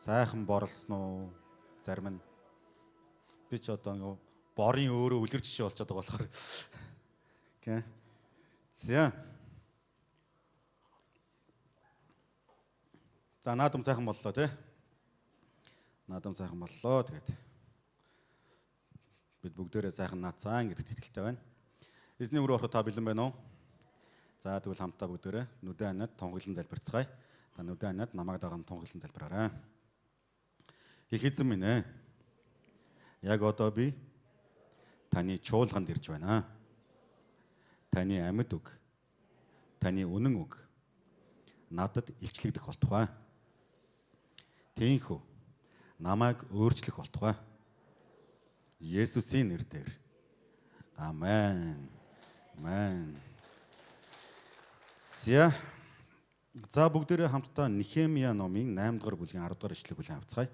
сайхан борлсон уу? Зарим нь би ч одоо борын өөрөө үлгэр жишээ болчиход байгаа болохоор. Окей. За. За наадам сайхан боллоо тий. Наадам сайхан боллоо тэгээд бид бүгдээрээ сайхан наацсан гэдэгт итгэлтэй байна. Эзний өрөө ороход та бэлэн байна уу? За тэгвэл хамтдаа бүгдээрээ нүдэн анаад тунхаглан залбирцгаая. Та нүдэн анаад намайг даган тунхаглан залбираарай. Их эзэн минь ээ. Яг одоо би таны чуулганд ирж байна. Таны амьд үг, таны үнэн үг надад илчлэгдэх болтугай. Тийхүү намайг өөрчлөх болтугай. Есүсийн нэрээр. Амен. Амен. За бүгдээрээ хамтдаа Нехемия номын 8 дугаар бүлгийн 10 дугаар ишлэгийг хүлээн авцгаая.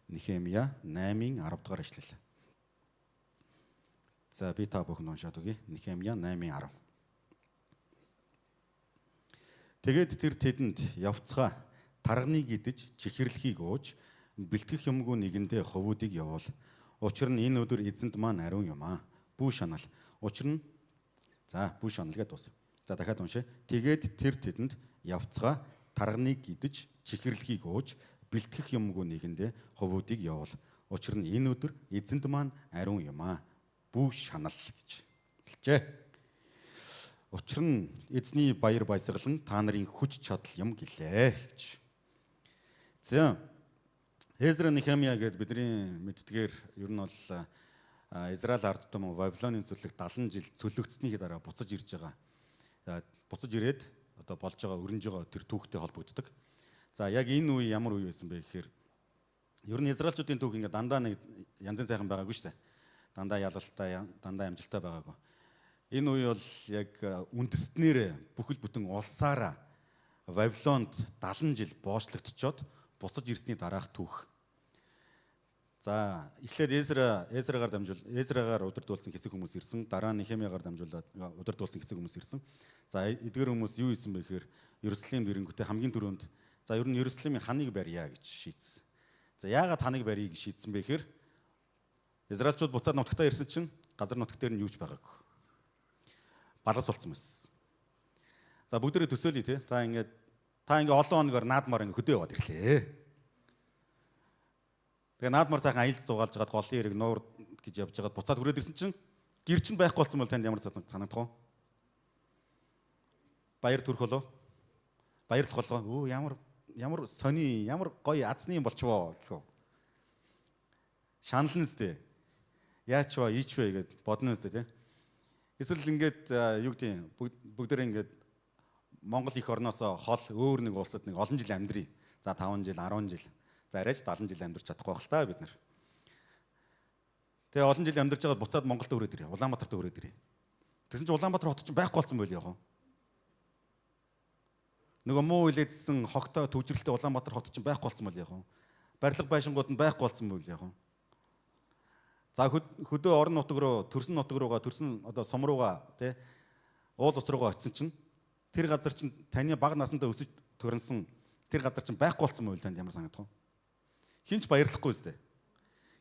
Нехемия 8-ын 10 дугаар ишлэл. За би та бүхэн уншаад өгье. Нехемия 8-ын 10. Тэгээд тэр тэдэнд явцгаа тарганыг идэж чихэрлэхийг ууж бэлтгэх юмгүй нэгэндээ ховуудыг явуул. Учир нь энэ өдөр эзэнд маань ариун юм аа. Бүү шанал. Учир нь бүү шанал гэдээ дуусна. За дахиад уншъя. Тэгээд тэр тэдэнд явцгаа тарганыг идэж чихэрлэхийг ууж бэлтгэх юмгүй нэгэндээ ховуудыг явуул. Учир нь энэ өдөр эзэнд маань ариун юм аа. Бүү шанал гэж хэлжээ. Учир нь эзний баяр баясгалан та нарын хүч чадал юм гэлээ гэж. За Эзра Нехемия гэдэг бидний мэддгээр ер нь бол Израиль ард түмэн Вавилонын зүлэг 70 жил цөлөгдсөний дараа буцаж ирж байгаа. Буцаж ирээд одоо болж байгаа өрнөж байгаа тэр түүхтэй холбогддог. За яг энэ үе ямар үе байсан бэ гэхээр ер нь Израильчуудын түүх ингээд дандаа нэг янзын сайхан байгаагүй шүү дээ. Дандаа ялалтай, дандаа амжилттай байгаагүй. Энэ үе бол яг үндэстнээр бүхэл бүтэн улсаараа Вавилонд 70 жил боочлогдчиход буцаж ирсний дараах түүх. За эхлээд Эзрагаар удирдуулсан хэсэг хүмүүс ирсэн. Дараа нь Нехемиягаар дамжуулаад удирдуулсан хэсэг хүмүүс ирсэн. За эдгээр хүмүүс юу хийсэн бэ гэхээр Иерусалимд ирэнгүүтээ хамгийн түрүүнд за ер нь Иерусалимын ханыг барья гэж шийдсэн. За яагаад ханыг барья гэж шийдсэн бэ гэхээр Израильчууд буцаад нутагтаа ирсэн чинь газар нутаг дээр нь юу ч байгаагүй. Балас болсон байсан. За бүгдээрээ төсөөлье тий. Та ингээд олон хоногор наадмаар ингээд хөдөө яваад ирлээ. Тэгээ наадмаар сайхан аялал зугаалж хагаад голын хэрэг нуур гэж явж хагаад буцаад хүрээд ирсэн чинь гэр чинь байхгүй болсон бол танд ямар санагдах вэ? Баяр төрөх болов? Баярлах болов? Өө ямар сони, ямар гоё азны юм болчихвоо гэхүү. Шанална сте. Яач вэ, ийч вэ гэд бодно сте тий. Эсвэл ингээд юу гэдэг бүгдээрээ ингээд Монгол их орноос хол өөр нэг улсад нэг олон жил амьдрий. За 5 жил, 10 жил. За арайч 70 жил амьдарч чадахгүй байх л та бид нар. Тэгээ олон жил амьдарч байгаад буцаад Монголд өрөөд ирээ. Улаанбаатарт өрөөд ирээ. Тэгсэн чинь Улаанбаатар хот чинь байхгүй болсон байл яах вэ? Нөгөө муу илээдсэн хогтой төвжрэлтэй Улаанбаатар хот чинь байхгүй болсон байл яах вэ? Барилга байшингууд нь байхгүй болсон байл яах вэ? За хөдөө орон нутаг руу, төрсөн нутаг руугаа, төрсөн одоо сум руугаа тий уул ус руугаа очисон чинь тэр газар чинь таны бага насандаа өсөж төрөнсөн тэр газар чинь байхгүй болсон байл танд ямар санагдах вэ? Хинч баярлахгүй үстэй.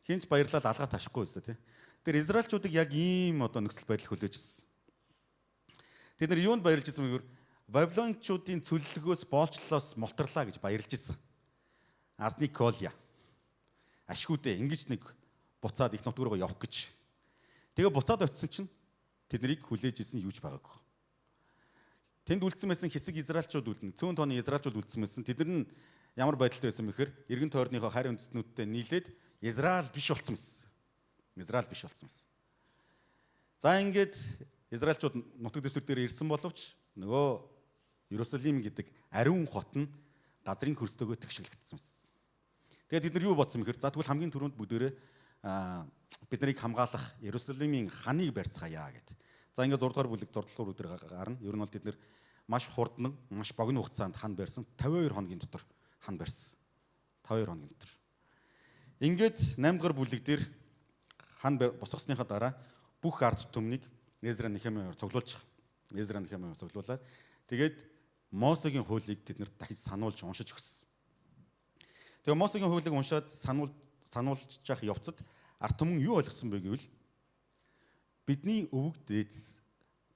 Хинч баярлаад алгаа ташихгүй үстэй тий. Тэр Израильчуудыг яг ийм одоо нөхцөл байдал хүлээж ирсэн. Тэд нар юунд баярлж ирсэн бэ гэхээр Вавилончуудын цөллөгөөс боолчлолоос мултарлаа гэж баярлж ирсэн. Азны коля. Ашгүйдээ ингэж нэг буцаад их нутг руу явах гэж. Тэгээ буцаад очисон чинь тэднийг хүлээж ирсэн юуч байгаагүй. Тэнд үлдсэн байсан хэсэг Израильчууд үлдэн. Цөөн тооны Израильчууд үлдсэн байсан. Тэд нар нь ямар байдалтай байсан бэхээр эргэн тойрныхоо харь үндэстнүүдтэй нийлээд Израиль биш болсон байсан. Израиль биш болсон байсан. За ингээд Израильчууд нутаг дэвсгэр дээр ирсэн боловч нөгөө Иерусалим гэдэг ариун хот нь газрын хөрстөөгөө тэгшгэлэгдсэн байсан. Тэгээд тэд нар юу бодсон бэхээр за тэгвэл хамгийн түрүүнд бүгдээрээ бид нарыг хамгаалах Иерусалимийн ханыг барьцгаая гэд. За ингээд 6 дугаар бүлэг зурдлахуур өдөр гарна. Ер нь бол тэд нар маш хурдан, маш богино хугацаанд хан барьсан. 52 хоногийн дотор хан барьсан. 52 хоногийн дотор. Ингээд 8 дугаар бүлэг дээр хан босгосныхаа дараа бүх ард түмнийг Эзра Нехемиягаар цуглуулж байгаа. Эзра Нехемиягаар цуглуулад тэгээд Мосегийн хуулийг тэд нарт дахиж сануулж уншиж өгсөн. Тэгээ Мосегийн хуулийг уншаад сануулж явах явцад ард түмэн юу ойлгосон бэ гэвэл бидний өвөг дээдс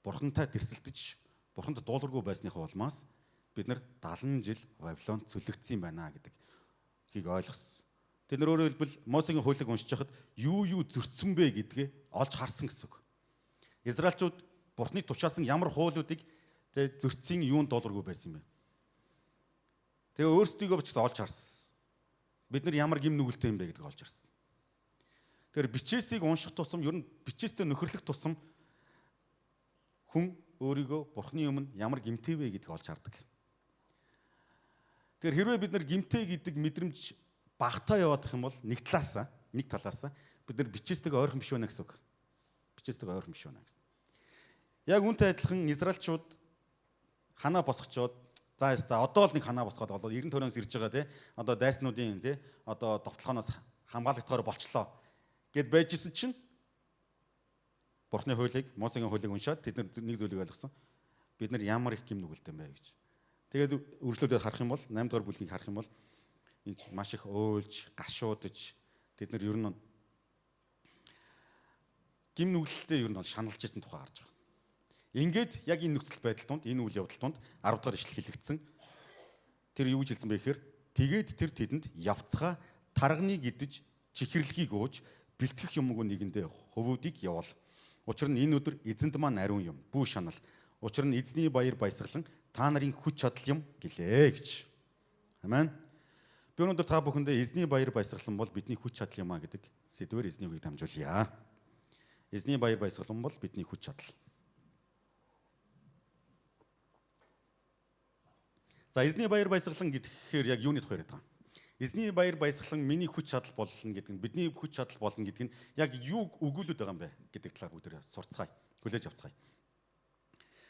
бурхантай тэрсэлдэж бурханд дуулуургүй байсныхаа улмаас бид нар 70 жил Вавилонд цөлөгдсөн байна гэдгийг ойлгосон. Тэд нар өөрөөр хэлбэл Мосегийн хуулийг уншиж хахад юу зөрчсөн бэ гэдгээ олж харсан гэсэн үг. Израильчууд бурхны тушаасан ямар хуулиудыг зөрчсөн юунд дуулуургүй байсан юм бэ? Тэгээ өөрсдийгөө ч гэсэн олж харсан. Бид нар ямар гим нүгэлтэй юм бэ гэдгийг олж харсан. Тэгэхээр бичээсийг унших тусам ер нь бичээстэй нөхөрлөх тусам хүн өөрийгөө бурхны өмнө ямар гимтэй вэ гэдгийг олж хардаг. Тэгэхээр хэрвээ бид нар гимтэй гэдэг мэдрэмж багтаа яваадах юм бол нэг талаас бид нар бичээстэйг ойрхон биш байна гэсэн үг. Бичээстэйг ойрхон биш байна гэсэн. Яг үүнтэй адилхан Израильчууд ханаа босгочоод за яста одоо л нэг ханаа босгоод болоод 90 төрөөс ирж байгаа тий. Одоо дайснуудын тий. Одоо довтлохоноос хамгаалагдахаар болчлоо гэд байжсэн чинь Бурхны хуулийг, Мосегийн хуулийг уншаад тэд нэг зүйлийг ойлгосон. Бид нар ямар их гим нүгэлтэй юм бэ гэж. Тэгээд үргэлжлүүлээд харах юм бол 8 дугаар бүлгийг харах юм бол энэ маш их өөлж, гашуудж тэд нар ер нь гим нүгэлтэй ер нь шаналж исэн тухай харж байгаа. Ингээд яг энэ нөхцөл байдал донд, энэ үйл явдал донд 10 дахь ишлэл хэлэгдсэн. Тэр юу гэж хэлсэн бэ гэхээр тэгээд тэр тэдэнд явцгаа тарганы гидэж чихэрлэхийг ууж бэлтгэх юмгүй нэгэндээ хөвүүдийг явуул. Учир нь энэ өдөр эзэнд маань ариун юм, бүү шанал. Учир нь эзний баяр баясгалан та нарын хүч чадал юм гэлээ гэж. Амен. Би өнөөдөр та бүхэндээ эзний баяр баясгалан бол бидний хүч чадал юм а гэдэг сэдвээр эзний үгийг дамжуулъя. Эзний баяр баясгалан бол бидний хүч чадал. За эзний баяр баясгалан гэхээр яг юуны тухай яриад байгаа юм? Эзний баяр баясгалан миний хүч чадал болно гэдэг нь бидний хүч чадал болно гэдэг нь яг юу өгүүлээд байгаа юм бэ гэдэг талаар бүгдээ сурцгаая. Хүлээж авцгаая.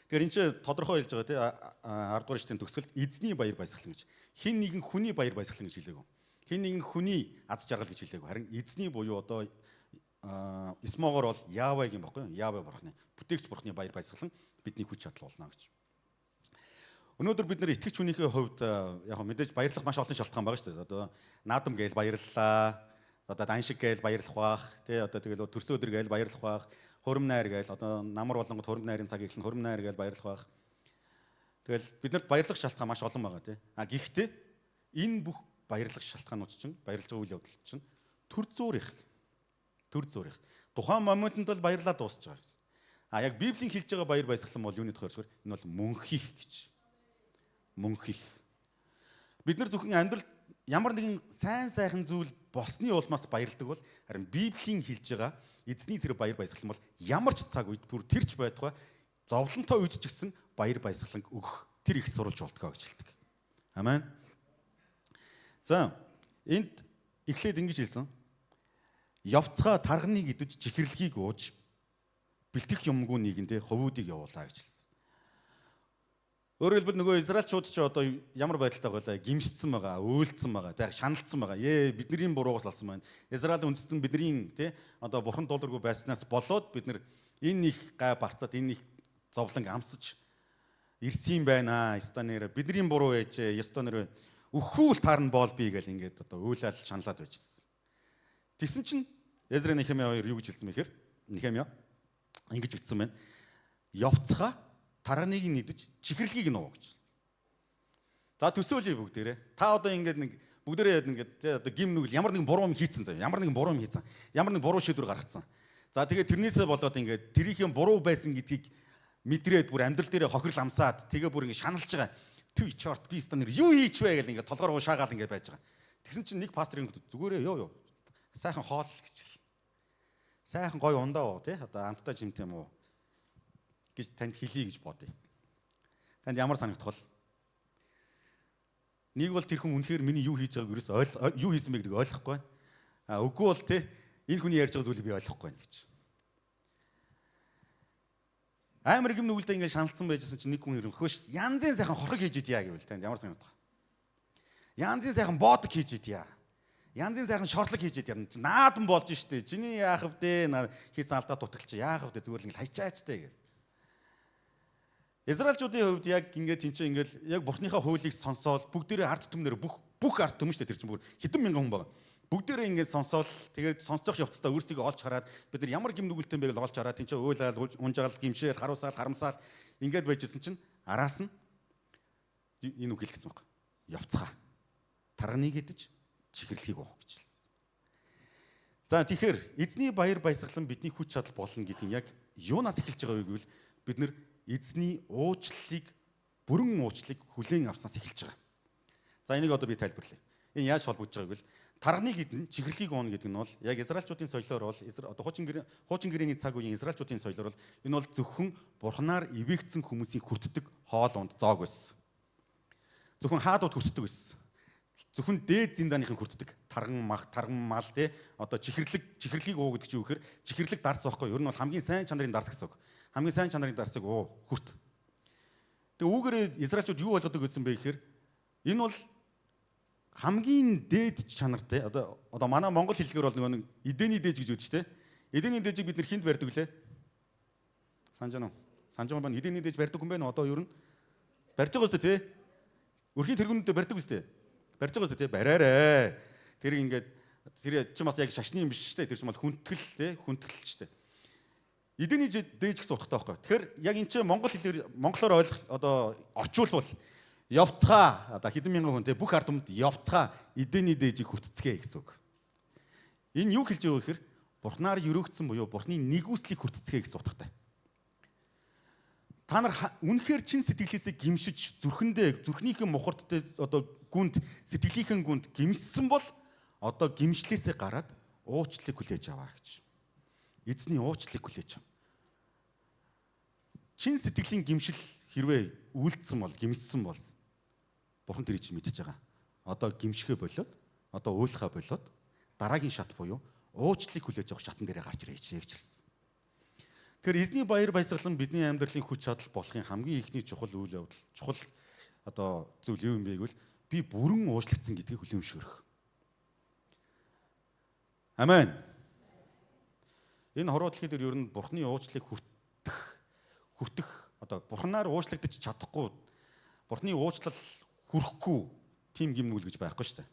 Тэгэхээр энэ чинь тодорхой хэлж байгаа тийм 10 дугаар эшлэлийн төгсгөлд эзний баяр баясгалан гэж. Хин нэгэн хүний баяр баясгалан гэж хэлээгүү. Хин нэгэн хүний аз жаргал гэж хэлээгүү. Харин эзний буюу одоо Исмогоор бол Явагийн баггүй юу? Яваа бурхны, бүтээгч бурхны баяр баясгалан бидний хүч чадал болно гэж. Өнөөдөр бид нар итгэгч хүнийхээ хувьд яг мэдээж баярлах маш олон шалтгаан байгаа шүү дээ. Одоо наадам гээл баярлалаа. Одоо даншиг гээл баярлах баах. Тэ одоо тэгэл төрсөн өдөр гээл баярлах баах. Хурим найр гээл одоо намар болонгод хурим найрын цаг ихэхэн хурим найр гээл баярлах баах. Тэгэл биднэрт баярлах шалтгаан маш олон байгаа тий. Гэхдээ энэ бүх баярлах шалтгаанууд чинь баярлж байгаа үйл явдал чинь төр зуур их. Тухайн моментод бол баярлаад дуусч байгаа. Яг Библийн хэлж байгаа баяр баясгалан бол юуны тухай хэлэхээр энэ бол мөнхийх гэж. Мөнхийх. Бид нар зөвхөн амьдралд ямар нэгэн сайхан зүйл болсны улмаас баярладаг бол харин Библийн хэлж байгаа эзний тэр баяр баясгалан бол ямар ч цаг үед бүр тэрч байтугай зовлонтой үед ч гэсэн баяр баясгалан өгөх тэр их сурулж болтгоо гэж хэлдэг. Амен. За энд эхлээд ингэж хэлсэн. Явцгаа тарганы гидэж чихэрлэхийг ууж бэлтгэх юмгүй нэгэндээ ховүүдийг явуулаа гэж хэлсэн. Өөрөөр хэлбэл нөгөө израильчууд ч одоо ямар байдалтай байлаа гимшсэн байгаа, өөлдсөн байгаа, тэг шаналцсан байгаа. Бидний буруугаас алсан байна. Израиль үндэстэн бидний тий одоо бурхан дуулуургүй байснаас болоод бид нар энэ их гай барцаад энэ их зовлон амсаж ирсэн байна. Эстонер бидний буруу ээжээ, эстонер өхүүл таарна боол би гэл ингээд одоо өөлөөл шаналаад байжсэн. Тэгсэн чинь Эзра Нехемия 2 юу гэж хэлсэн мэхээр Нехемия ингэж бичсэн байна. Явцгаа тарганыг нэгдэж чихэрлэгийг нуу гэж. За төсөөлье бүгдээрээ. Та одоо ингээд нэг бүгдээрээ ингээд тий одоо гим нүгэл ямар нэгэн буруу юм хийцэн заяа. Ямар нэгэн буруу юм хийцэн. Ямар нэг буруу шийдвэр гаргацсан. За тэгээд тэрнээсээ болоод ингээд тэрийнхээ буруу байсан гэдгийг мэдрээд бүр амьдрал дээрээ хохирол амсаад тэгээ бүр ингээд шаналж байгаа. Тв чорт би станер юу хийч вэ гэл ингээд толгоор уушаагаал ингээд байж байгаа. Тэгсэн чинь нэг пасторын зүгээрээ ёо сайхан хоол гэж хэл. Сайхан гой ундаа уу тий одоо амттай жимтэй юм уу гэж танд хэлье гэж бодъё. Танд ямар санагдах вэ? Нэг бол тэр хүн үнэхээр миний юу хийж байгааг ерөөс юу хийсэн бэ гэдгийг ойлгохгүй байна. Үгүй бол те энэ хүний ярьж байгаа зүйлийг би ойлгохгүй байна гэж. Амар гим нүгэлдээ ингээд шаналцсан байжсэн чинь нэг хүн хөөш янзын сайхан хорхог хийж идья гэвэл танд ямар санагдах вэ? Янзын сайхан бодог хийж идья. Янзын сайхан шорлог хийж идья. Наадан болж штэ. Чиний яах вэ? Хийсэн алдаа дутагч яах вэ? Зүгээр л ингээд хайчаачтай гэх. Израильчуудын хувьд яг ингээд тэнцээ ингээд яг бурхныхаа хуулийг сонсоод бүгдээрээ ард түмнэр бүх бүх ард түмэн штэ тэр чинь бүр хэдэн мянган хүн байгаа. Бүгдээрээ ингээд сонсоол тэгээд сонсцох явцдаа өөрсдийгөө олж хараад бид нар ямар гим нүгэлтэй бэ гэж олж хараад тийч уйлал унжаал гимшээл харуусаал харамсаал ингээд байжсэн чинь араас нь энэ үг хэлчихсэн баг. Явцгаа. Тарганыг идэж чихэрлэхийг оо гэж хэлсэн. За тэгэхээр эзний баяр баясгалан бидний хүч чадал болно гэдэг нь яг юунаас эхэлж байгаа вэ гэвэл бид нар эзний уучлалыг бүрэн уучлалыг хүлээн авснаас эхэлж байгаа. За энийг одоо би тайлбарлая. Энэ яаж холбогдож байгааг вэ? Тарганыг идэн чихэрлэхийг уун гэдэг нь бол яг израилчуудын соёлоор бол одоо хуучин гэрээний цаг үеийн израилчуудын соёлоор бол энэ бол зөвхөн бурхнаар ивэгцэн хүмүүсийн хүртдэг хоол унд зоог байсан. Зөвхөн хаадууд хүртдэг байсан. Зөвхөн дээд зинданыхын хүртдэг тарган мал те одоо чихэрлэхийг уу гэдэг чинь юу гэхээр чихэрлэг дарс байхгүй. Ер нь бол хамгийн сайн чанарын дарс гэсэн үг. Хамгийн сайн чанарын дарсыг хүрт. Тэгээ үүгээрээ израилчууд юу болгодог гэсэн бэ гэхээр энэ бол хамгийн дээд чанартай одоо манай монгол хэллэгээр бол нэг эдэний дээж гэж үүдэж штэ. Эдэний дээжийг бид нар хинд барьдаг лээ? Санаж байна уу? Санаж байгаа байна. Эдэний дээж барьдаг хүн байна уу? Одоо ер нь барьж байгаа үстэй те. Өрхийн тэргүүнүүдэд барьдаг үстэй. Барьж байгаа үстэй те. Бариарай. Тэр ингээд тэр чинь бас яг шашны юм биш штэ. Тэр чинь бол хүндэтгэл те. Хүндэтгэл штэ. Эдэний дээж гэсэн утгатай байхгүй. Тэгэхээр яг энэ чинь монгол хэлээр монголоор одоо орчуулбал явцгаа одоо хэдэн мянган хүн те бүх ард түмэнд явцгаа эдэний дээжийг хүртцгээ гэсэн үг. Энэ юу хэлж байгаа вэ гэхээр бурхнаар өрөөгдсөн буюу бурхны нэгүслийг хүртцгээ гэсэн утгатай. Та нар үнэхээр чин сэтгэлээсээ гимшиж зүрхнийхэн мухардтай одоо гүнд сэтгэлийнхэн гүнд гимшсэн бол одоо гимшлээсээ гараад уучлалыг хүлээж аваа гэж. Эзний уучлалыг хүлээж ав. Чин сэтгэлийн гимшил хэрвээ үйлдсэн бол гимшсэн бол бурхан тэрийг чинь мэдчихэж байгаа. Одоо гимшихэ болоод одоо уйлахаа болоод дараагийн шат буюу уучлалыг хүлээж авах шатан дээрээ гарч ирээ гэж хэлсэн. Тэгэхээр эзний баяр баясгалан бидний амьдралын хүч чадал болохын хамгийн ихний чухал үйл явдал чухал одоо зүйл юу юм бэ гэвэл би бүрэн уучлагдсан гэдгийг хүлээмжшөөрөх. Амен. Энэ хорвоо дэлхий дээр ер нь бурхны уучлалыг хүртэх одоо бурхнаар уучлагдаж чадахгүй бурхны уучлал хүрхгүй тийм гимнүүл гэж байхгүй шүү дээ.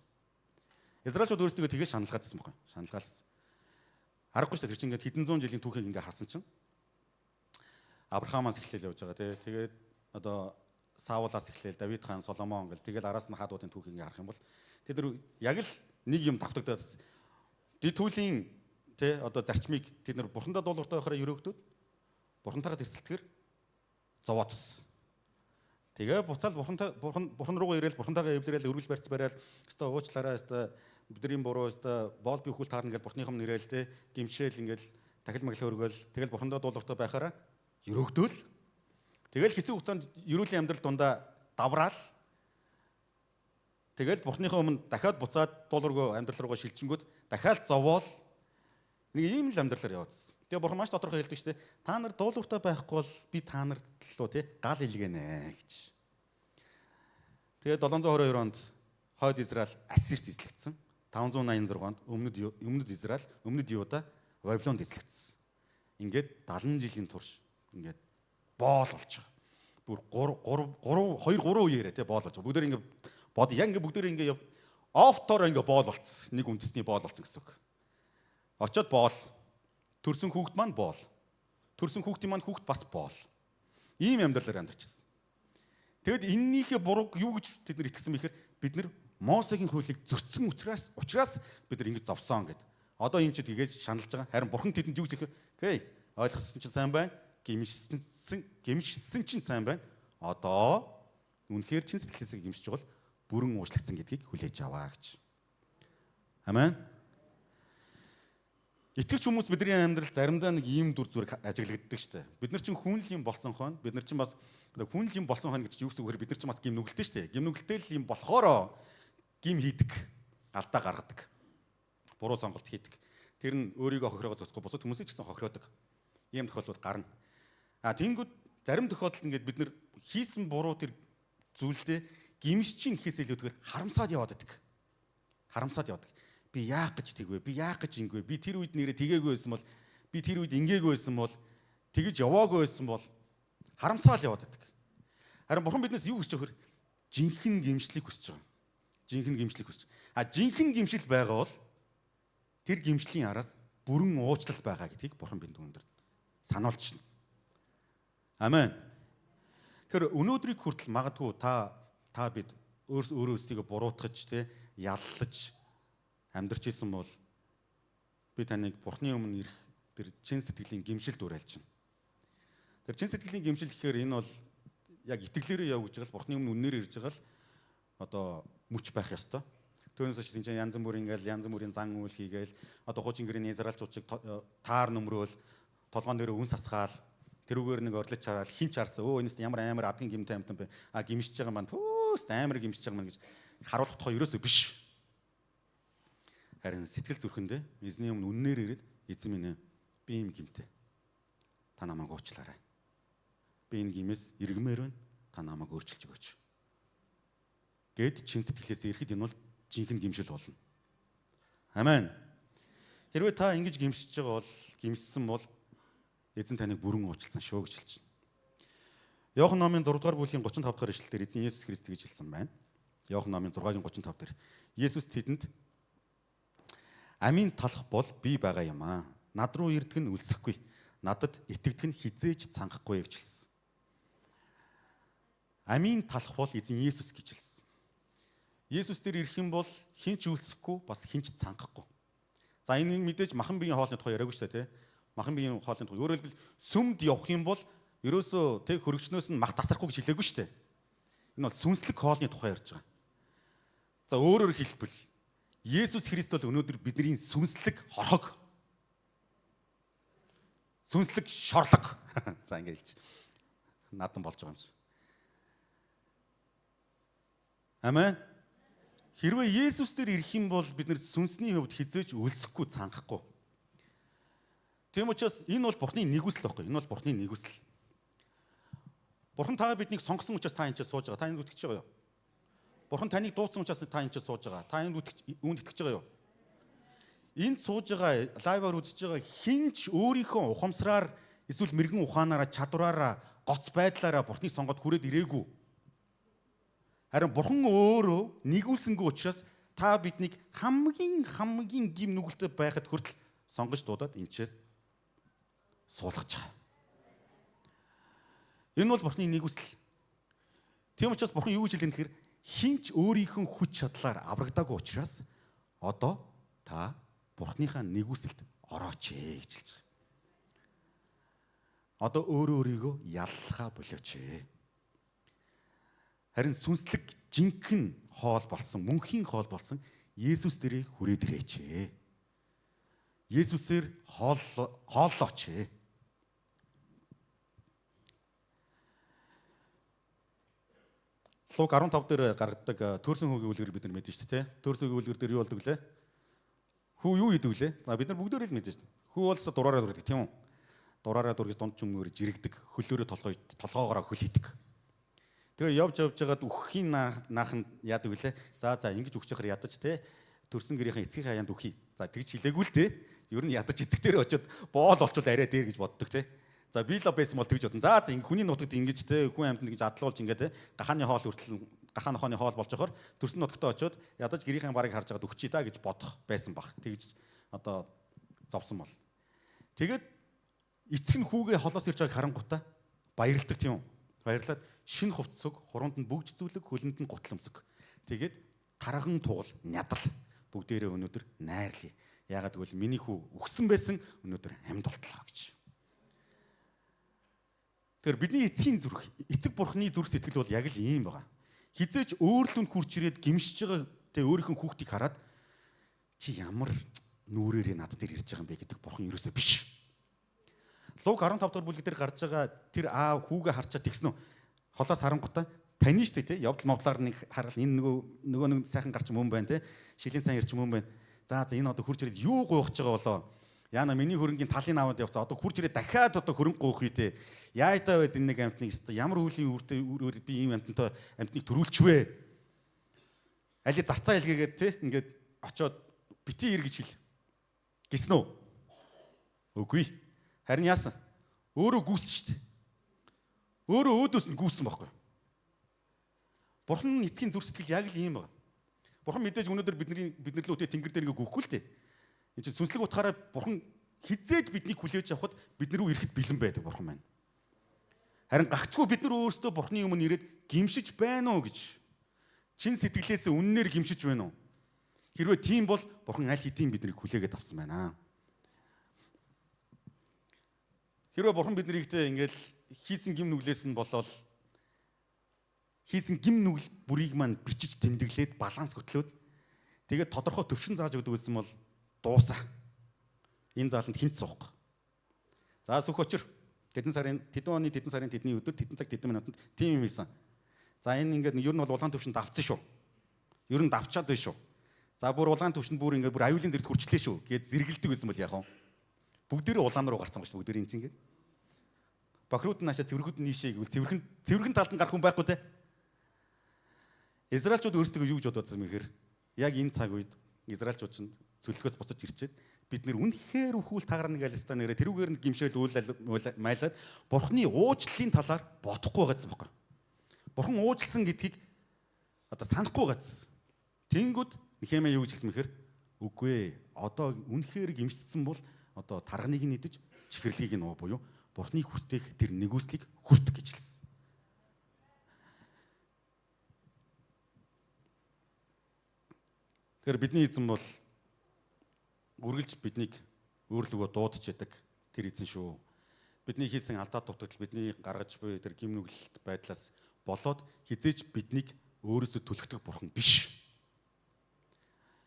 Израильчууд өөрсдөө тэгээ шаналгаадсан байхгүй. Шаналгаалсан. Харахгүй шүү дээ. Тэр чинь ингээд хэдэн зуун жилийн түүхийг ингээд харсан чинь Авраамаас эхлээл явж байгаа тий. Тэгээд одоо Саулаас эхлээл Давид хаан, Соломон гэл тэгэл араас нь хаадуудын түүхийг ингээд харах юм бол тэд нар яг л нэг юм давтагдаад дэд түүлийн тий одоо зарчмыг тэд нар бурхандаа дуулууртай байхаараа өрөөгдөд бурхантайгаа тэрсэлтгэр зовоодсон. Тэгээ буцаал бурхан руугаа ирээл бурхантайгаа эвлэрээл өргөл барьц барайл өстой уучлаарай өстой бидний буруу өстой боол би хүл таарна гэж бурхныхам нэрээл те гимшээл ингээл дахил маглаа өргөөл тэгэл бурхандаа дуулууртай байхаараа өрөөгдөөл тэгэл хэсэг хугацаанд ерөөлийн амьдрал дундаа давраал тэгэл бурхныхаа өмнө дахиад буцаад дуулуургүй амьдрал руугаа шилжингүүд дахиад зовоол нэг ийм л амьдралаар яваадсан. Тэгээ бурхан маш тодорхой хэлдэг шүү дээ. Та нар дуулууртай байхгүй бол би та нарт лөө тий гал илгэнэ гэж. Тэгээ 722 онд хойд Израиль Ассирт эзлэгдсэн. 586 онд өмнөд Израиль, өмнөд Юда Вавилонд эзлэгдсэн. Ингээд 70 жилийн турш ингээд боол болж байгаа. Бүр 2 үеэрээ тий боол болж байгаа. Бүгдээр ингээд бод яг ингээд бүгдээр ингээд офтоор ингээд боол болцсон. Нэг үндэсний боол болцсон гэсэн үг. Очоод боол төрсөн хүүхэд маань боол. Төрсөн хүүхдийн маань хүүхэд бас боол. Ийм амьдралаар амьдарчсэн. Тэгэд эннийхээ бурууг юу гэж тэд нар итгэсэн бэхээр бид нар Мосегийн хуулийг зөрчсөн учраас бид нар ингэж зовсон гэд. Одоо энэ ч тгийж шаналж байгаа. Харин бурхан тэдэнд юу гэж хэлэхээр ойлгосон чинь сайн байна. Гимшсэн чинь сайн байна. Одоо үнэхээр чин сэтгэлээсээ гимшиж бол бүрэн уучлагдсан гэдгийг хүлээж аваа гэж. Амен. Итгэвч хүмүүс бидний амьдрал заримдаа нэг ийм дүр зураг ажиглагддаг штэ. Бид нар чинь хүн л юм болсон хойно бид нар чинь бас хүн л юм болсон хойно гэж юу гэсэн үг вэ? Бид нар чинь бас гим нүгэлтэй штэ. Гим нүгэлтэй л юм болохоро гим хийдэг. Алдаа гаргадаг. Буруу сонголт хийдэг. Тэр нь өөрийгөө хохироогоо зогсохгүй босод хүмүүсийг ч гэсэн хохироодог. Ийм тохиолдлууд гарна. Тэнгүүд зарим тохиолдолд ингээд бид нар хийсэн буруу тэр зүйлдээ гимш чинь гэхээс илүүтэйгээр харамсаад яваад байдаг. Харамсаад явдаг. Би яах гэж тэгвэ? Би яах гэж ингэвэ? Би тэр үед нэрээ тгээгөө байсан бол би тэр үед ингээгүй байсан бол тэгэж яваагүй байсан бол харамсаал яваад байдаг. Харин бурхан биднээс юу хүсэж байгаа вэ? Жинхэнэ гимшлийг хүсэж байгаа. Жинхэнэ гимшлийг хүсэж. Жинхэнэ гимшил байгаа бол тэр гимшлийн араас бүрэн уучлал байгаа гэдгийг Бурхан бидэнд өндөр сануулж байна. Амен. Тэгэхээр өнөөдрийг хүртэл магадгүй та бид өөрөө өөрсдийгөө буруутгаж яллаж амьдрч исэн бол би таныг Бурханы өмнө ирэх тэр чин сэтгэлийн гимшилд уриалж байна. Тэр чин сэтгэлийн гимшил гэхээр энэ бол яг итгэлээрээ явж байгаа л Бурханы өмнө үннээр ирж байгаа л одоо мөч байх ёстой. Түүнээс ч тийм янз бүрийн зан үйл хийгээл одоо хуучин гэрээний Израильчуудыг таар нөмрөөл толгоон дээр үн сасгаал тэрүүгээр нэг орлож чараад хинч харсан. Энэс ямар амар адгийн гимтэй амтан бэ? Гимшиж байгаа маань пүүст амар гимшиж байгаа маань гэж харуулах тухай ерөөсөө биш. Харин сэтгэл зүрхэндээ эзний өмнө үннээр ирээд эзэн минь би юм гимтэй. Та намайг уучлаарай. Би энэ гимээс эргэмээр байна. Та намайг өөрчилж өгөөч. Гэд чин сэтгэлээс ирэхэд энэ бол жинхэнэ гимшил болно. Амен. Хэрвээ та ингэж гимшиж байгаа бол гимссэн бол эзэн таныг бүрэн уучлсан шүү гэж хэлж байна. Иохан номын 6 дугаар бүлгийн 35 дахь ишлэлээр эзэн Есүс Христ гэж хэлсэн байна. Иохан номын 6-гийн 35 дээр Есүс тэдэнд амийн талах бол би байгаа юм аа. Над руу ирдэг нь өлсөхгүй. Надад итгэдэг нь хизээж цангахгүй гэж хэлсэн. Амийн талах бол эзэн Есүс гэж хэлсэн. Есүс дээр ирэх юм бол хинч өлсөхгүй бас хинч цангахгүй. За энэ мэдээж махан биеийн хоолны тухай яриаггүй шүү дээ, тэ. Махан биеийн хоолны тухай. Өөрөөр хэлбэл сүмд явах юм бол ерөөсөө тэг хөрөгчнөөс нь мах тасрахгүй гэж хэлээгүй шүү дээ. Энэ бол сүнслэг хоолны тухай ярьж байгаа. За өөрөөр хэлбэл Есүс Христ бол өнөөдөр бидний сүнслэг хорхог. Сүнслэг шорлог. За ингэ хэлж. Надан болж байгаа юм шиг. Амен. Хэрвээ Есүс дээр ирэх юм бол бид нэр сүнсний хувьд хизээж өлсөхгүй цангахгүй. Тийм учраас энэ бол Бурхны нэгүсэл байхгүй. Энэ бол Бурхны нэгүсэл. Бурхан та биднийг сонгосон учраас та энэ ч сууж байгаа. Та энд үтгэж байгаа юу? Бурхан таныг дуудсан учраас та энэ ч сууж байгаа. Та энд үүнд итгэж байгаа юу? Энд сууж байгаа, лайваар үзэж байгаа хинч өөрийнхөө ухамсараар эсвэл мэрэгэн ухаанаараа, чадвараараа, гоц байдлаараа Бурхныг сонгоод хүрээд ирээгүй. Харин Бурхан өөрөө нэгүүлсэнгүй учраас та биднийг хамгийн гим нүгэлтэй байхад хүртэл сонгож дуудаад энэчээс суулгаж байгаа. Энэ бол Бурханы нэгүсэл. Тийм учраас Бурхан юу гэж хэлдэг нэхэр хинч өөрийнхөө хүч чадлаар аврагдаагүй учраас одоо та Бурханыхаа нэгүсэлд орооч гэж хэлж байгаа. Одоо өөрийгөө яллахаа болооч. Харин сүнслэг жинхэнэ хоол болсон, мөнхийн хоол болсон Есүс дээрээ хүрээд ирээч. Есүсээр хооллооч. Луг 15 дээр гаргадаг төрсөн хүүгийн үлгэр бид нар мэдэн шүү дээ. Төрсөн хүүгийн үлгэр дээр юу болдог лээ? Хүү юу хийдэг лээ? За бид нар бүгдөө л мэдэн шүү дээ. Хүү бол дураараа дурдаг тийм үү? Дураараа дургиж дунд чүмгээр жирэгдэг, хөлөөрөө толгоогоороо хөл хийдэг. Тэгээ явж байгаад үхэхийн наахан яадаг вүлээ. За ингэж үхэж яхаар ядаж те төрсөн гэрийнхэн эцгийн хаяанд үхий. За тэгж хэлээгүй л те. Ер нь ядаж эцэг дээр очиод боол олчвол арай дээр гэж боддог те. За би л байсан бол тэгж бодсон. За хүний нутагт ингэж те хүн амьтанд ингэж адлуулж ингээд те гахааны хоол хүртэл гахааны хооны хоол болж байгаа төрсөн нутагтаа очиод ядаж гэрийнхэн барыг харж байгаад үхчихий та гэж бодох байсан баг. Тэгж одоо зовсон бол. Тэгээд эцэг нь хүүгээ холоос ирж байгааг харангуйтаа баярлдаг тийм үү? Баярлаад шинэ хувцсог, хуруунд нь бүгж зүйлэг, хөлөнд нь гутламсаг. Тэгээд тарган тугал, нядал бүгдээрээ өнөөдөр найрлая. Яагаад гэвэл миний хүү үхсэн байсан өнөөдөр амьд болтлоо гэж. Тэгэхээр бидний эцгийн зүрх, эцэг бурхны зүрх сэтгэл бол яг л ийм байгаа. Хизээч өөрлөнд хурч ирээд гимшиж байгаа тэ өөрийнхөө хүүхдийг хараад чи ямар нүрээрээ над дээр ирж байгаа юм бэ гэдэг бурхан ерөөсөө биш. Луг 15 дугаар бүлэг дээр гарч байгаа тэр аав хүүгээ харчаад тэгсэн үү? Холоос харангуйтаа таны штэ тий явдал мовдлаар нэг харгал энэ нөгөө нэг сайхан гарч мөн байна тий шилийн сан ирч мөн байна. За энэ одоо хурж ирээд юу гуйхаж байгаа болоо? Яна миний хөрөнгийн талын аваад явцаа одоо хурж ирээд дахиад одоо хөрөнгө гуйх үү те. Яайтаа вэ зэн нэг амтныг өстө ямар үлийн үүрээр би ийм амтнтай амтныг төрүүлчихвэ. Али зарцаа хэлгээгээд те ингээд очоод бити ир гэж хэл. Гисэн үү? Үгүй. Харин яасан? Өөрөө гүйсэн шүү дээ. Өөрөө өөдөөс нь гүйсэн байхгүй. Бурхан эцгийн зүрх сэтгэл яг л ийм байна. Бурхан мэдээж өнөөдөр бидний лүүтэй тэнгэр дээр ингээ гүхгүй л дээ. Энд чинь сүнслэг утгаараа Бурхан хизээд биднийг хүлээж авахд бид нар рүү ирэхэд бэлэн байдаг Бурхан маань. Харин гагцгүй бид нар өөрсдөө Бурханы өмнө ирээд гимшиж байна уу гэж чин сэтгэлээс үннээр гимшиж байна уу? Хэрвээ тийм бол Бурхан аль хэдийн биднийг хүлээгээд авсан байна. Хэрвээ Бурхан биднийгтэй ингээл хийсэн гим нүглээс нь болоод хийсэн гим нүгэл бүрийг маань бичиж тэмдэглээд баланс хөтлөөд тэгээд тодорхой төвшин зааж өгдөг гэсэн бол дуусаа. Энэ зааланд хинт суух. За сүх очир. Тэдэн сарын тэдний өдөр тэдэн цаг тэдэн минутанд тийм юм хийсэн. За энэ ингээд ер нь бол улаан төвшөнд давцсан шүү. Ер нь давчаад байна шүү. За бүр улаан төвшөнд бүр ингээд бүр аюулын зэрэгт хүрчлээ шүү гэд зэрэгэлдэг байсан бол яах вэ? Бүгдээрээ улаан руу гарцсан ба шүү бүгдээрээ энэ чинь ингээд. Бохирууд наашаа цэвэрхүүд нийшээ гэвэл цэвэрхэн талд нь гарах хүн байхгүй те. Израильчууд өөрсдөө юу гэж бодсон юм гэхээр яг энэ цаг үед израильчууд чинь цөллөгөөс буцаж ирчээд бид нэр үнэхээр өхүүл тагарна гэлстаа нэрэ тэрүүгээр нь гимшээл майлаад Бурхны уучлалын талаар бодохгүй байгаадсан байхгүй. Бурхан уучлсан гэдгийг одоо санахгүй байгаадсан. Тэнгүүд Нехемия юу гэж хэлсэн мэхээр үгүй ээ. Одоо үнэхээр гимшсэн бол одоо тарганыг нь идэж чихэрлэгийг нь буюу Бурхны хүртээх тэр нэгүслийг хүртэх гэж хэлсэн. Тэгэхээр бидний эзэн бол үргэлж биднийг өөрлөгөө дуудаж яадаг тэр эзэн шүү. Бидний хийсэн алдаа дутагдал бидний гаргаж буй тэр гим нүгэлт байдлаас болоод хизээж биднийг өөрөөсөө түлхдэг Бурхан биш.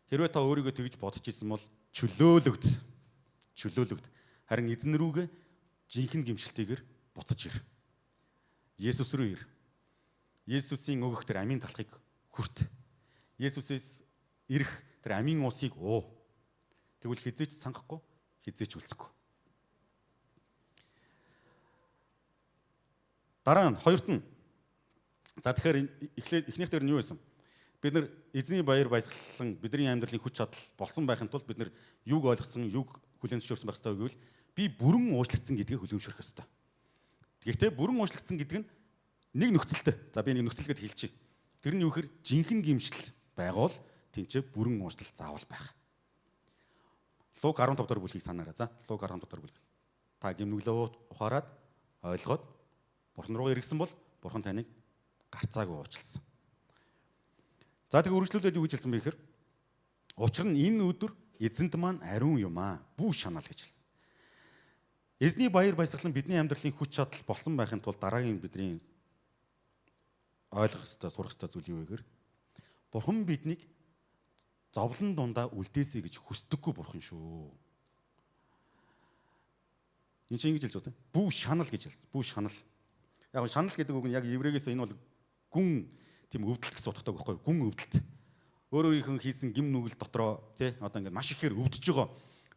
Хэрвээ та өөрийгөө тэгж бодож исэн бол чөлөөлөгд. Харин эзэн рүүгээ жинхэнэ гимшилтэйгээр буцаж ир. Есүс рүү ир. Есүсийн өгөх тэр амийн талхыг хүрт. Есүсээс ирэх тэр амийн уусыг уу. Тэгвэл хизээч цангахгүй, хизээч үлсэхгүй. Дараа нь хоёрт нь. За тэгэхээр эхнийх дээр нь юу байсан? Бид нар эзний баяр баясгалан бидний амьдралын хүч чадал болсон байхын тулд бид нар юг ойлгосон, юг хүлээн зөвшөөрсөн байх ёстой гэвэл би бүрэн уучлагдсан гэдгийг хүлээмжшүүлэх ёстой. Гэхдээ бүрэн уучлагдсан гэдэг нь нэг нөхцөлтэй. За би нэг нөхцөл гэдээ хэлчихье. Тэр нь юу гэхээр жинхэнэ гимшил байгуул тэнцээ бүрэн уучлал заавал байх. Луг 15 дахь бүлгийг санаарай. За Луг 15 дахь бүлэг. Та гимнүглээ ухаарад ойлгоод Бурхан руу эргэсэн бол Бурхан таныг гарцаагүй уучлсан. За тэг үргэлжлүүлээд юу гэж хэлсэн бэ гэхээр учир нь энэ өдөр эзэнт маань ариун юм аа. Бүү шанаал гэж хэлсэн. Эзний баяр баясгалан бидний амьдралын хүч чадал болсон байхын тулд дараагийн бидний ойлгох ёстой, сурах ёстой зүйл юу вэ гэхээр Бурхан биднийг зовлон дундаа үлдээсэй гэж хүсдэггүй Бурхан шүү. Энэ чинь ингэж хэлж байна. Бүү шанал гэж хэлсэн. Бүү шанал. Яг шанал гэдэг үг нь яг еврейгээс энэ бол гүн тийм өвдөлт гэсэн утгатай байхгүй юу? Гүн өвдөлт. Өөрөөрийнх нь хийсэн гим нүгэл дотроо тий одоо ингээд маш ихээр өвдөж байгаа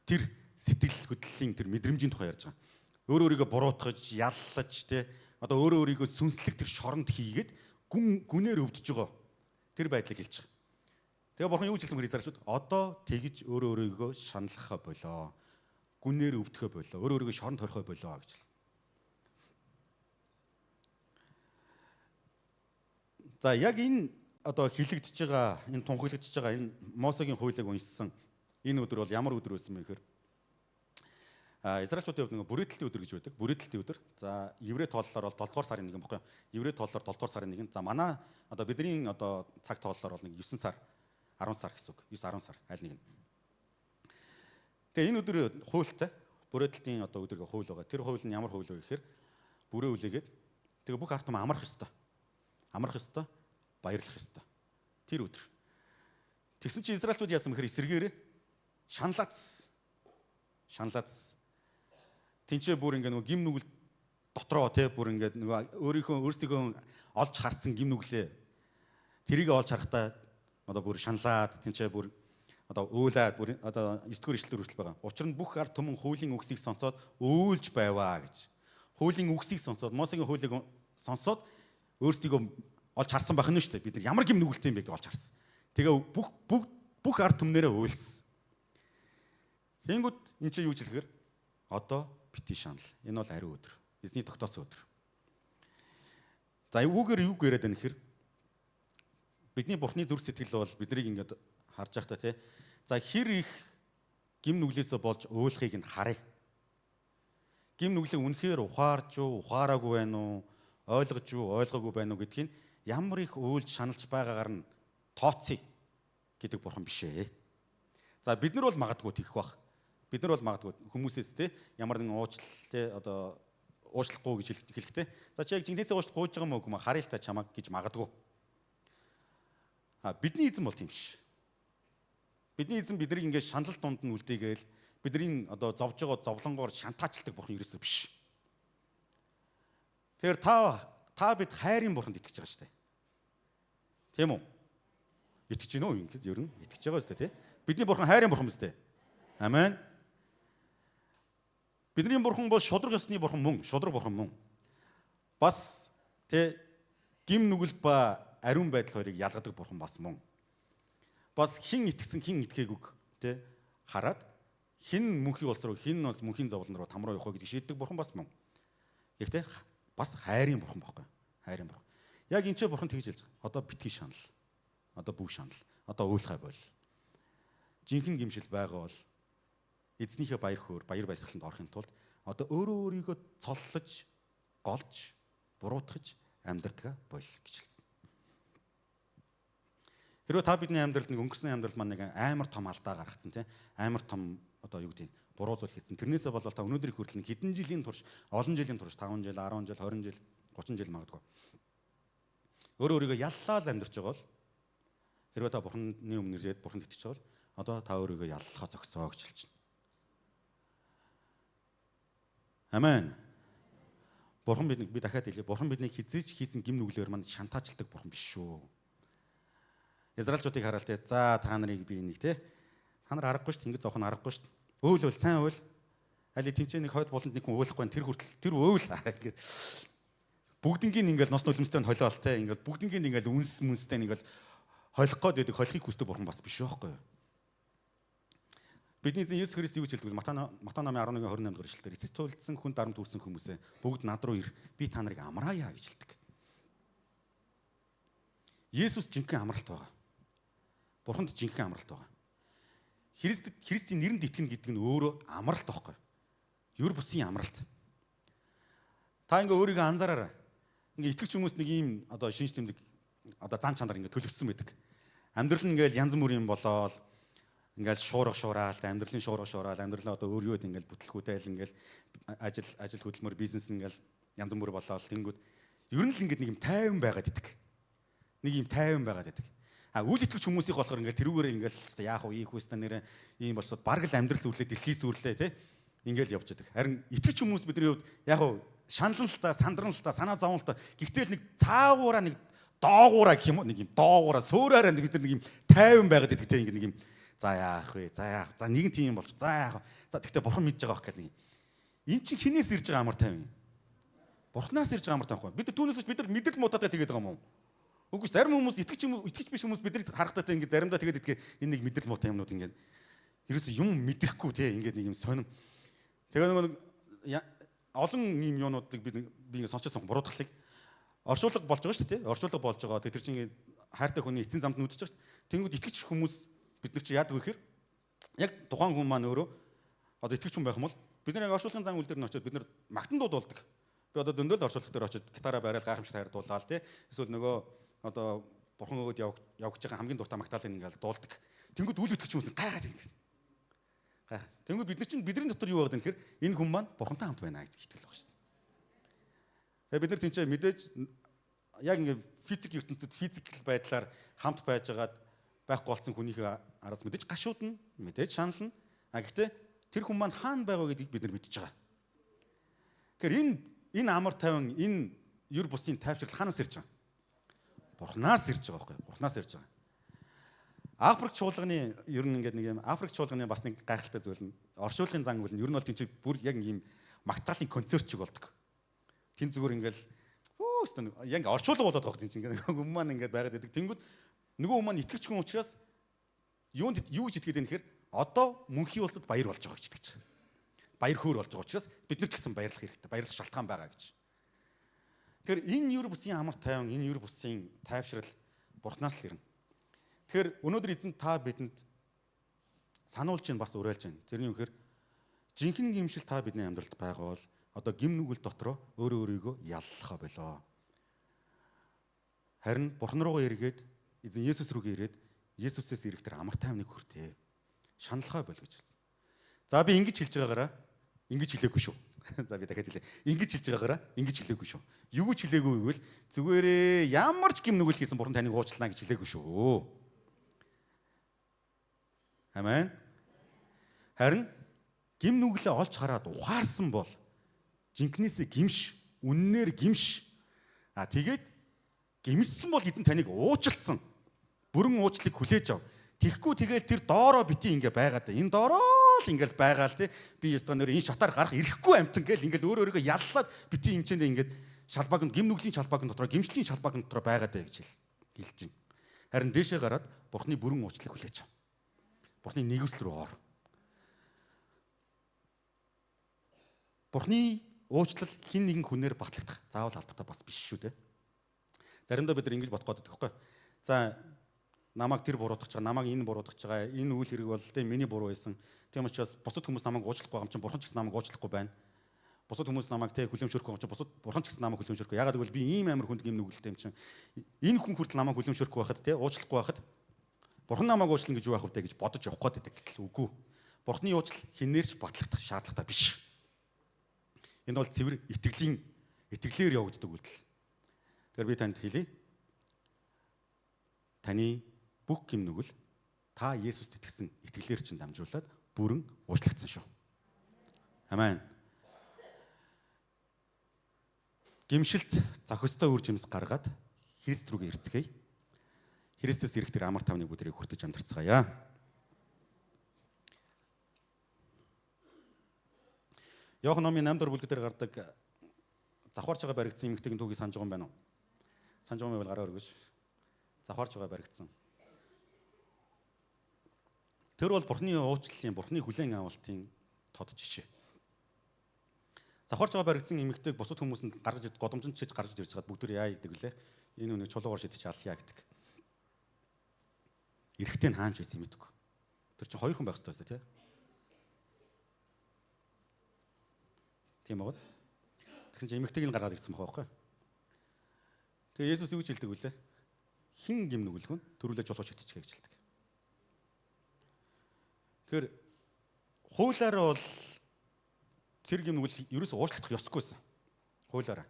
тэр сэтгэл хөдлөлийн тэр мэдрэмжийн тухай ярьж байгаа. Өөрөөрийгөө буруутгаж, яллаж тий одоо өөрөөрийгөө сүнслэг тэр шоронд хийгээд гүнээр өвдөж байгаа тэр байдлыг хэлж байгаа. Тэгээ Бурхан юу ч хэлсэн мөрийг зарчууд одоо тэгж өөрөөрийгөө шаналхаа болоо. Гүнээр өвдөхөө болоо. Өөрөөрийгөө шоронд хорихоо болоо гэж хэлсэн. За яг энэ одоо хилэгдэж байгаа, энэ тунхаглагдж байгаа энэ Мосегийн хуулийг уншсан энэ өдөр бол ямар өдөр байсан бэ гэхээр Израильчуудын хувьд нэг бүрээдэлтийн өдөр гэж байдаг. Бүрээдэлтийн өдөр. За еврей тооллоор бол 7 дугаар сарын 1 баггүй. Еврей тооллоор 7 дугаар сарын 1. За манай одоо бидний одоо цаг тооллоор бол нэг 9 сар 10 сар гэсэн үг. 9 10 сар аль нэг нь. Тэгээ энэ өдөр хуультай бүрээдэлтийн одоо өдрийн хууль байгаа. Тэр хууль нь ямар хууль вэ гэхээр бүрээ үлээгээд тэгээ бүх ард түмэн амрах ёстой. Амрах ёстой, баярлах ёстой. Тэр өдөр. Тэгсэн чинь израильчууд яасан бэхээр эсэргээр шаналац. Тинчээ бүр ингээ нөгөө гим нүгэл дотроо те бүр ингээ нөгөө өөрсдөө олж харсан гим нүглээ. Тэрийг олж харахтаа одоо бүр шаналаад тэнцээ бүр одоо өөлээд бүр одоо 9 дугаар ишлэлээр хүртэл байгаа. Учир нь бүх ард түмэн хуулийн үгсийг сонсоод өөлж байваа гэж. Хуулийн үгсийг сонсоод Мосегийн хуулийг сонсоод өөрсдийгөө олж харсан байх нь шүү дээ. Бид нар ямар гим нүгэлтэй юм бэ гэдэг олж харсан. Тэгээ бүх ард түмнэрээ өөлсөн. Тэнгүүд эн чинь юу ч хэлэхээр одоо бити шанал. Энэ бол ариун өдөр. Эзний тогтоосон өдөр. За үүгээр юу яриад байна гэхээр Бидний Бурхны зүрх сэтгэл бол биднийг ингээд харж байхдаа тий. За хэр их гим нүглээсээ болж уулахыг нь харъя. Гим нүглээ үнэхээр ухаарч уу, ухаараагүй байна уу, ойлгож уу, ойлгоогүй байна уу гэдгийг ямар их уйлж шаналж байгаагаар нь тооцъё гэдэг Бурхан биш ээ. За бид нар бол магадгүй тэгэх бах. Бид нар бол магадгүй хүмүүсээс те ямар нэгэн уучлал те одоо уучлахгүй гэж хэлэхтэй. За чи яг жинхнээсээ уучлах гуйж байгаа мó харъя л та чамаг гэж магадгүй. Бидний эзэн бол тийм биш. Бидний эзэн биднийг ингээд шанал дунд нь үлдээгээл бидний одоо зовж байгаа зовлонгоор шантаачилдаг Бурхан ерөөсөө биш. Тэгэхээр та бид хайрын Бурханд итгэж байгаа шүү дээ. Тийм үү? Итгэж гинөө юу ингэж ер нь итгэж байгаа шүү дээ тий. Бидний Бурхан хайрын Бурхан биз дээ. Амен. Бидний Бурхан бол шудраг ёсны Бурхан мөн, шудраг Бурхан мөн. Бас тий гим нүгэл ба ариун байдал хоёрыг ялгадаг Бурхан бас мөн. Бас хин итгэсэн хин итгээгүй тий хараад хин мөнхийн улс руу хин бас мөнхийн зовлон руу там руу явах гэдэг шийддэг Бурхан бас мөн. Яг тий бас хайрын Бурхан байхгүй. Хайрын Бурхан. Яг энэ ч Бурхан тэгж хэлж байгаа. Одоо битгий шанал. Одоо бүх шанал. Одоо уйлахай бол. Жинхэнэ гимшил байгаа бол эзнийхээ баяр хөөр, баяр баясгаланд орохын тулд одоо өөрөө өөрийгөө цоллож, голж, буруутгаж амьдртгаа бол гэж хэлсэн. Хэрвээ та бидний амьдралд нэг өнгөрсөн амьдрал маань нэг амар том алдаа гаргацсан тийм амар том одоо юу гэдэг буруу зүйл хийсэн. Тэрнээсээ бол та өнөөдрийг хүртэл хэдэн жилийн турш, олон жилийн турш 5 жил, 10 жил, 20 жил, 30 жил магадгүй. Өөрийгөө яллаад амьдарч байгаа бол хэрвээ та Бурханы өмнө ирээд Бурханд итгэж байгаа бол одоо та өөрийгөө яллахаа зогсоо гэж хэлж байна. Амен. Бурхан би дахиад хэлье. Бурхан биднийг хизээч хийсэн гим нүглээр манд шантаачилдаг Бурхан биш шүү. Израильчуудыг хараад те за та нарыг би нэг те та нар аргагүй шүү дээ. Ингэ зовхон аргагүй шүү дээ. Өөл сайн өөл. Али тэнцээ нэг хойд болонд нэг хүн өөлөхгүй тэр хүртэл тэр өөл гэдэг. Бүгднгийн ингээл нос нулимстай нь холиол те ингээл бүгднгийн ингээл үнс мүнстэй ингээл холих гээд байдаг холихыг хүсдэг Бурхан бас биш байхгүй юу? Бидний эзэн Есүс Христ юу гэж хэлдэг вэ? Матай номын 11:28 дугаар ишлэлээр эцэст туйлдсан хүн дарамт хүрсэн хүмүүсээ бүгд над руу ир. Би та нарыг амраая гэж хэлдэг. Есүс жинхэнэ амралт байгаа. Бурханд жинхэнэ амралт байгаа. Христийн нэрэнд итгэнэ гэдэг нь өөрөө амралт байхгүй. Юр бусын амралт. Та ингээ өөрийгөө анзаараарай. Ингээ итгэж хүмүүс нэг ийм одоо шинж тэмдэг одоо зан чанар ингээ төлөвлөсөн байдаг. Амьдрал нь ингээл янз бүрийн болоод ингээл шуурал амьдралын шуурал амьдралаа одоо өөрийгөө ингээл бүтлгүүтэл ингээл ажил хөдөлмөр бизнес ингээл янз бүр болоод тэнгүүд ер нь л ингээд нэг юм тайван байгаад идэг. Нэг юм тайван байгаад идэг. Үйл итгэж хүмүүсийнх болохоор ингээл тэрүүгээр ингээл яах вэ ийх үстэ нэрээ ийм болсод бараг л амьдрал зүрлээ дэлхий сүрлээ те ингээл явж идэг. Харин итгэж хүмүүс бидний хувьд яг уу шаналн л та сандран л та санаа зовн л та гэхдээ л нэг цаагаараа нэг доогуура гэх юм уу нэг юм доогуура сөөрөөрөө бид нар нэг юм тайван байгаад идэг те ингээд нэг юм за яах вэ? За яах. За нэгэн тийм болч. За яах. За тэгтээ Бурхан мэдж байгаа бох гэх нэг. Эн чинь хинээс ирж байгаа амар тайван юм. Бурханаас ирж байгаа амар тайван. Бид түүнээс бид нар мэдрэл муудаатай тэгээд байгаа юм уу? Үгүй зарим хүмүүс итгэж биш хүмүүс биднийг харахтаа ингэ заримдаа тэгээд идэх энэ нэг мэдрэл муутай юмнууд ингэ ерөөсөө юм мэдрэхгүй те ингэ нэг юм сонин. Тэгээ нэг олон юм юунуудыг би ингэ сонсчихсан буруудахлыг оршуулга болж байгаа шүү дээ те. Оршуулга болж байгаа. Тэр чинь хайртай хүний эцсийн замд нүдэж байгаа шүү дээ. Тэнгүүд итгэж хүмүүс бид нар чи яадаг вэ гэхээр яг тухайн хүн маань өөрөө одоо итгэж хүн байх юм бол бид нар яг оршуулгын зан үйл дээр нь очиод бид нар магтан дуудуулдаг. Би одоо зөндөл оршуулга дээр очиод гитараа бариад гайхамшигт хайр дуулаад тий. Эсвэл нөгөө одоо бурхан өгөөд явж байгаа хамгийн дуртай магтаалыг ингээл дуулдаг. Тэнгүүд үл итгэж хүмүүс гайхаад ирнэ. Тэнгүүд бид нар чинь бидний дотор юу байгаа юм гэхээр энэ хүн маань бурхантай хамт байна гэж итгэл байгаа шүү дээ. Тэгээ бид нар тийчээ мэдээж яг ингээд физик ертөнцид физикл байдлаар хамт байжгаад байхгүй болсон хүнийхээ араас мэдээж гашуудна, мэдээж шанална. Гэхдээ тэр хүн маань хаана байгаа гэдгийг бид нар мэдчихэж байгаа. Тэгэхээр энэ амар тайван, энэ юр бусын тайвшрал хаанаас ирж байгаа? Бурханаас ирж байгаа байхгүй юу? Бурханаас ирж байгаа. Африк чуулганы ер нь ингээд нэг юм Африк чуулганы бас нэг гайхалтай зүйл нь оршуулгын зан үйл нь ер нь бол тийч бүр яг ийм магтаалын концерт шиг болдог. Тэн зүгээр ингээл яг оршуулга болоод байгаа тийм чинь ингээд хүмүүс маань ингээд байгаад байдаг. Тэнгүүд нөгөө хүмүүс маань итгэж хүн учраас юу гэж итгээд байна гэхээр одоо мөнхийн улсад баяр болж байгаа гэж итгэж байгаа. Баяр хөөр болж байгаа учраас бид нар ч гэсэн баярлах хэрэгтэй. Баярлах шалтгаан байгаа гэж. Тэгэхээр энэ юр бусын амар тайван, энэ юр бусын тайвшрал Бурханаас л ирнэ. Тэгэхээр өнөөдөр эзэн та бидэнд сануулж чинь бас уриалж байна. Тэрний үгээр жинхэнэ гимшил та бидний амьдралд байгаа бол одоо гим нүгэл дотроо өөрөө өөрийгөө яллахаа болоо. Харин Бурхан руугаа эргээд эзэн Есүс рүүгээ ирээд Есүсээс ирэх тэр амар тайвныг хүртээ. Шаналхаа бол гэж. За би ингэж хэлж байгаагаараа ингэж хэлээгүй шүү. За би дахиад хэлээ. Ингэж хэлж байгаагаараа ингэж хэлээгүй шүү. Юу ч хэлээгүй гэвэл зүгээрээ ямар ч гим нүгэл хийсэн Бурхан таныг уучлаа гэж хэлээгүй шүү. Амен. Харин гим нүглээ олж хараад ухаарсан бол жинкнээсээ гимш, үннээр гимш. Тэгээд гимссэн бол эзэн таныг уучлсан. Бүрэн уучлалыг хүлээж ав. Тихгүй тэгэл тэр доороо бити ингээ байгаад. Энэ доороо л ингээл байгаа л тий. Би ёстой нөр энэ шатаар гарах ирэхгүй амтан гэл ингээл өөрөөрөө яллаад бити энчэндээ ингээд шалбаг нь гим нүглийн шалбаг дотор гимшлийн шалбаг дотор байгаад гэж хэлж байна. Харин дээшээ гараад Бурхны бүрэн уучлалыг хүлээж ав. Бурхны нэгүсэл рүү ор. Бурхны уучлал хин нэгэн хүнээр батлагдах заавал албатай бас биш шүү дээ. Заримдаа бид нар ингэж бодох гэдэг байхгүй. За намайг тэр буруутгах байгаа, намайг энэ буруутгах байгаа, энэ үйл хэрэг бол тэ миний буруу байсан. Тийм учраас бусад хүмүүс намайг уучлахгүй байгаа юм чинь Бурхан ч гэсэн намайг уучлахгүй байна. Бусад хүмүүс намайг тэ хүлэмжшөрөхгүй байгаа юм чинь бусад Бурхан ч гэсэн намайг хүлэмжшөрөхгүй. Ягаад гэвэл би ийм амар хүнд гим нүгэлтэй юм чинь. Энэ хүн хүртэл намайг хүлэмжшөрөхгүй байхад тэ уучлахгүй байхад Бурхан намайг уучлана гэж юу байх вэ гэж бодож явах гээд байдаг. Гэтэл үгүй. Бурханы уучлал хинээрч батлагдах шаардлагатай биш. Энэ бол цэвэр итгэлээр явагддаг үйлдэл. Тэгэхээр би танд хэлье. Таны бүх гим нүгэл та Есүст итгэсэн итгэлээр чинь дамжуулаад бүрэн уучлагдсан шүү. Амен. Гимшилт зохистой үр жимс гаргаад Христ рүүгээ ирцгээе. Христэс ирэх тэр амар тавны бүдрийг хүртэж амьдарцгаая. Иохан номын 8 дугаар бүлгээр гардаг завхаарч байгаа баригдсан эмэгтэйгийн түүхийг санаж байгаа юм байна уу? Санаж байгаа юм бол гараа өргөж. Завхаарч байгаа баригдсан. Тэр бол Бурхны уучлалын, Бурхны хүлээн авалтын тод жишээ. Завхаарч байгаа баригдсан эмэгтэйг бусад хүмүүсэнд гаргаж годомжинд чиж гаргаж ирж хаад бүгд яа гэдэг лээ. Энэ үнийг чулуугаар шидэж алъя гэдэг. Эрэхтэй нь хаанч байсан юм мэдгүй. Тэр чинь хоёр хүн байх хэрэгтэй тийм. Тийм үү? Тэгсэн чинь эмэгтэйг нь гаргаад ирсэн байгаа байхгүй. Тэгээ Есүс юу гэж хэлдэг вүлээ? Хин гим нүгэлгүн төрүүлээ жолооч итчихэ гэж хэлдэг. Тэгэхээр хуулаараа бол тэр гим нүгэл ерөөсөө уучлах ёсгүйсэн. Хуулаараа.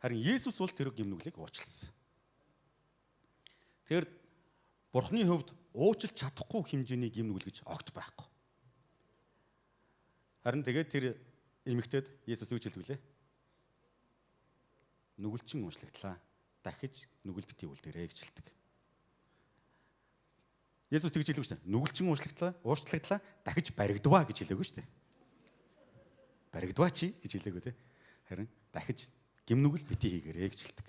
Харин Есүс бол тэр гим нүглийг уучлсан. Тэгэхээр Бурхны хувьд уучлах чадахгүй хэмжээний гим нүгэл гэж огт байхгүй. Харин тэгээд тэр эмэгтэйд Есүс юу гэж хэлдэг лээ? Нүгэлчин уушлагдлаа. Дахиж нүгэл битгий үлдээрэй гэж хэлдэг. Есүс тэгж хэлдэг шүү дээ. Нүгэлчин уушлагдлаа, дахиж баригдваа гэж хэлээгүй шүү дээ. Баригдваа чи гэж хэлээгүй те. Харин дахиж гим нүгэл битгий хийгээрэй гэж хэлдэг.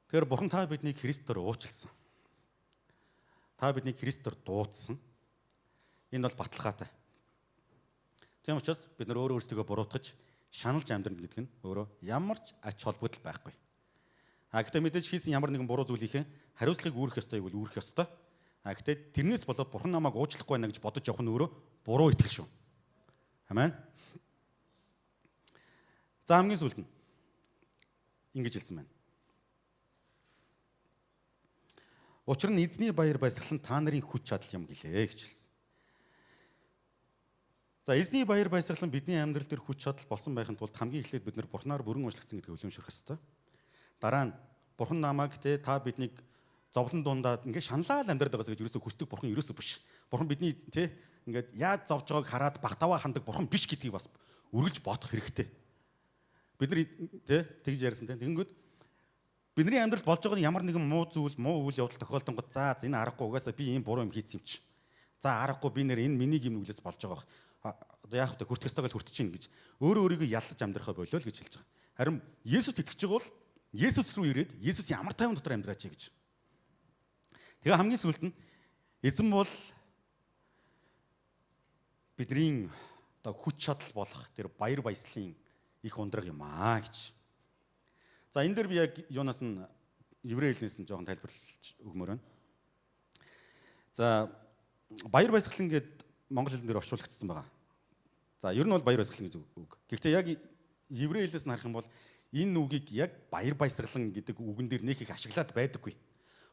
Тэгэхээр Бурхан та биднийг Христээр уучлсан. Та биднийг Христээр дуудсан. Энэ бол баталгаатай. Тийм учраас бид нар өөрөө өөрсдөө буруутгаж шаналж амьдрна гэдэг нь өөрөө ямар ч ач холбогдол байхгүй. Гэхдээ мэдээж хийсэн ямар нэгэн буруу зүйлийнхээ хариуцлагыг үүрэх ёстой гэвэл үүрэх ёстой. Гэхдээ тэрнээс болоод Бурхан намайг уучлахгүй байна гэж бодож явах нь өөрөө буруу итгэл шүү. Амен. За хамгийн сүүлд нь ингэж хэлсэн байна. Учир нь эзний баяр баясгалан та нарын хүч чадал юм гэлээ гэж хэлсэн. За эзний баяр баясгалан бидний амьдрал дээр хүч чадал болсон байхын тулд хамгийн эхлээд бид нар Бурханаар бүрэн уучлагдсан гэдгийг үлэмжшөрөх ёстой. Дараа нь Бурхан намайг та биднийг зовлон дундаад ингээд шаналал амьдраад байгаас гэж ерөөсөө хүсдэг Бурхан ерөөсөө биш. Бурхан бидний ингээд яаж зовж байгааг хараад багтаваа хандаг Бурхан биш гэдгийг бас үргэлж бодох хэрэгтэй. Бид нар тэгж ярьсан тэгэнгүүт бидний амьдралд болж байгаа ямар нэгэн муу үйл явдал тохиолдонгод за энэ аргагүй угаасаа би ийм буруу юм хийсэн юм чи. За аргагүй би нэр энэ миний гим нүглээс болж байгаа. Одоо яах вэ? Хүртэх ёстойг л хүртчихин гэж өөрөө өөрийгөө яллаж амьдрахаа болоо л гэж хэлж байгаа. Харин Есүст итгэж байгаа бол Есүс рүү ирээд Есүс ямар тайван дотор амьдраач гэж. Тэгээ хамгийн сүүлд нь эзэн бол бидний одоо хүч чадал болох тэр баяр баясгалын их ундраг юм аа гэж. За энэ дээр би яг юунаас нь еврей хэлнээс нь жоохон тайлбарлаж өгмөр байна. За баяр баясгалан гэдэг монгол хэлэн дээр орчуулагдсан байгаа. За ер нь бол баяр баясгалан гэж үг. Гэхдээ яг еврей хэлнээс нь харах юм бол энэ үгийг яг баяр баясгалан гэдэг үгэн дээр нэг их ашиглаад байдаггүй.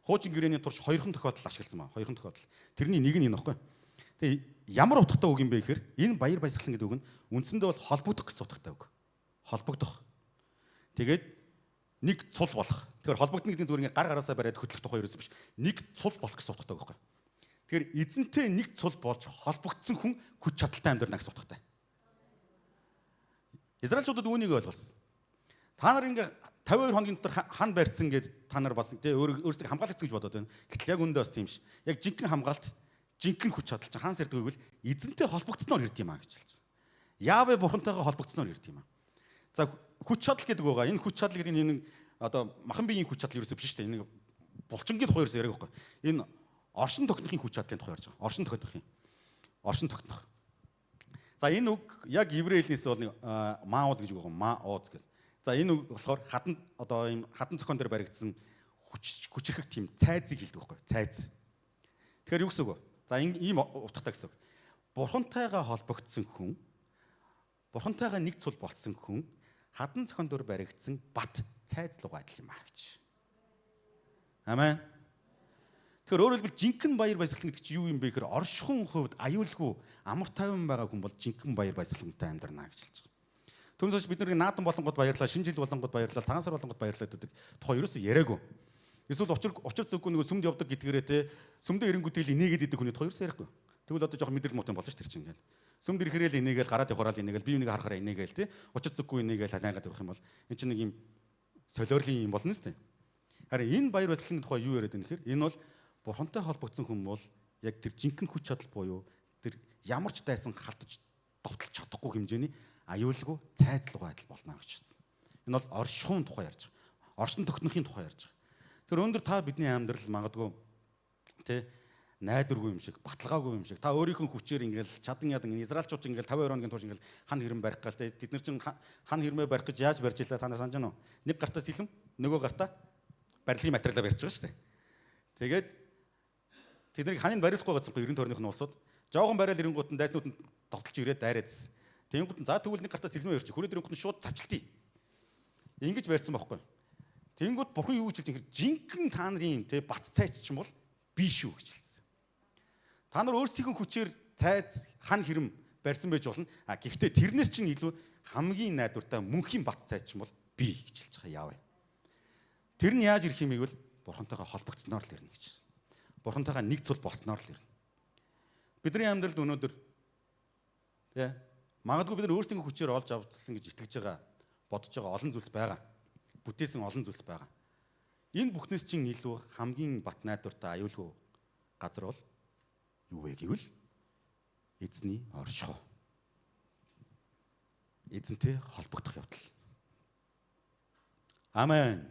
Хуучин гэрээний турш хоёрхан тохиолдол ашигласан ба. Хоёрхан тохиолдол. Тэрний нэг нь энэ баггүй. Тэгээ ямар утгатай үг юм бэ гэхээр энэ баяр баясгалан гэдэг үг нь үндсэндээ бол холбогдох гэсэн утгатай үг. Холбогдох. Тэгээд нэг цул болох. Тэгэхээр холбогдно гэдэг нь зүгээр ингээ гар гараасаа бариад хөтлөх тухай ерөөсөө биш. Нэг цул болох гэсэн утгатай үг байхгүй. Тэгэхээр эзэнтэй нэг цул болж холбогдсон хүн хүч чадалтай амьдрна гэсэн утгатай. Израильчуудад үүнийг ойлгуулсан. Та нар ингээ 52 хоногийн дотор хан барьцсан гэд та нар бас тий өөрсдөө хамгаалагдсан гэж бодоод байна. Гэтэл яг үүндээ бас тийм ш. Яг жинхэнэ хамгаалт, жинхэнэ хүч чадал чинь хан сэрдэг гэвэл эзэнтэй холбогдсноор ирд юм а гэж хэлж байгаа. Яавэ бурхантайгаа холбогдсноор ирд юм а. За хүч чадал гэдэг байгаа. Энэ хүч чадал гэдэг нь одоо махан биеийн хүч чадал ерөөсөө биш шүү дээ. Энэ булчингийн тухай ерөөсөө яриаг байхгүй. Энэ оршин тогтнохын хүч чадлын тухай ярьж байгаа. Оршин тогтнохын. Оршин тогтнох. За энэ үг яг еврей хэлнээс бол маоз гэж үг байгаа. Маоз гэдэг. За энэ үг болохоор хадан одоо ийм хадан зохион дээр баригдсан хүчрхэг тийм цайзыг хэлдэг байхгүй. Цайз. Тэгэхээр юу гэсэн үг вэ? За ийм утгатай гэсэн үг. Бурхантайгаа холбогдсон хүн, бурхантайгаа нэг цул болсон хүн хадан зохион дээр баригдсан бат цайз руугаа адил юм аа гэж. Амен. Тэгэхээр өөрөөр хэлбэл жинхэнэ баяр баясгалан гэдэг чинь юу юм бэ гэхээр оршихуун хувьд аюулгүй амар тайван байгаа хүн бол жинхэнэ баяр баясгалантай амьдрна гэж хэлж байгаа. Түүнээс бид нэг наадам болонгод баярлалаа, шинэ жил болонгод баярлалаа, цагаан сар болонгод баярлалаа гэдэг тухай ерөөсөө яриаггүй. Эсвэл учир зүггүй нөгөө сүмд явдаг гэдгээрээ те сүмдээ эренгүүтэл инээгээд идэг хүний тухай ерөөсөө ярихгүй. Тэгвэл одоо жоохон мэдрэл муутай болж ш тэр чинь ингээд. Сүмд ирэхээрээ л инээгээл гараад явахаараа л инээгээл бие биенийг харахаараа инээгээл те учир зүггүй инээгээл найгаад явах юм бол энэ чинь нэг юм солиорлын юм болно шүү дээ. Харин энэ баяр баясгаланы тухай юу яриад байна гэхээр энэ бол бурхантай холбогдсон хүн бол яг тэр жинхэнэ хүч чадал буюу тэр ямар ч дайсан халтаж довтлж чадахгүй хэмжээний аюулгүй цайзлуугаа адил болно гэж хэлсэн. Энэ бол оршихуун тухай ярьж байгаа. Оршин тогтнохын тухай ярьж байгаа. Тэр өндөр та бидний амьдрал магадгүй тэ найдваргүй юм шиг, баталгаагүй юм шиг. Та өөрийнхөө хүчээр ингээл чадан ядан израилчууд ингээл 52 хоногийн турш ингээл хан хэрэм барих гал тэ бид нар чинь хан хэрмээ барих гэж яаж барьж илаа та нар санаж байна уу? Нэг гартаа сэлэм, нөгөө гартаа барилгын материалаа барьж байгаа шүү дээ. Тэгээд тэднийг ханыг бариулахгүй гэсэн 90 тойрных нь улсууд жоохон барайл ирэнгуут нь дайснууд нь довтолж ирээд дайраадсэн. Тэнгууд нь за тэгвэл нэг гартаа сэлмээ өрчих. Хүрээд ирэнгуут нь шууд завчилтий. Ингэж барьсан байхгүй. Тэнгууд бурхан юу гэж хэлж байгаа юм? Жинхэнэ та нарын тэ бат цайч ч юм бол би шүү гэж хэлсэн. Та нар өөрсдийнхөө хүчээр цайз хан хэрэм барьсан байж болно. А гэхдээ тэрнээс чинь илүү хамгийн найдвартай мөнхийн бат цайч ч юм бол би гэж хэлж байгаа яавэ. Тэр нь яаж ирэх юм бэ гэвэл бурхантайгаа холбогдсноор л ирнэ гэж хэлсэн. Бурхантайгаа нэг цул болсноор л ирнэ. Бидний амьдралд өнөөдөр тэ магадгүй бид нар өөрсдийнхөө хүчээр олж авдсан гэж итгэж байгаа бодож байгаа олон зүйлс байгаа. Бүтээсэн олон зүйлс байгаа. Энэ бүхнээс чинь илүү хамгийн бат найдвартай аюулгүй газар бол юу вэ гэвэл эзний оршихуй. Эзэнтэй холбогдох явдал. Амен.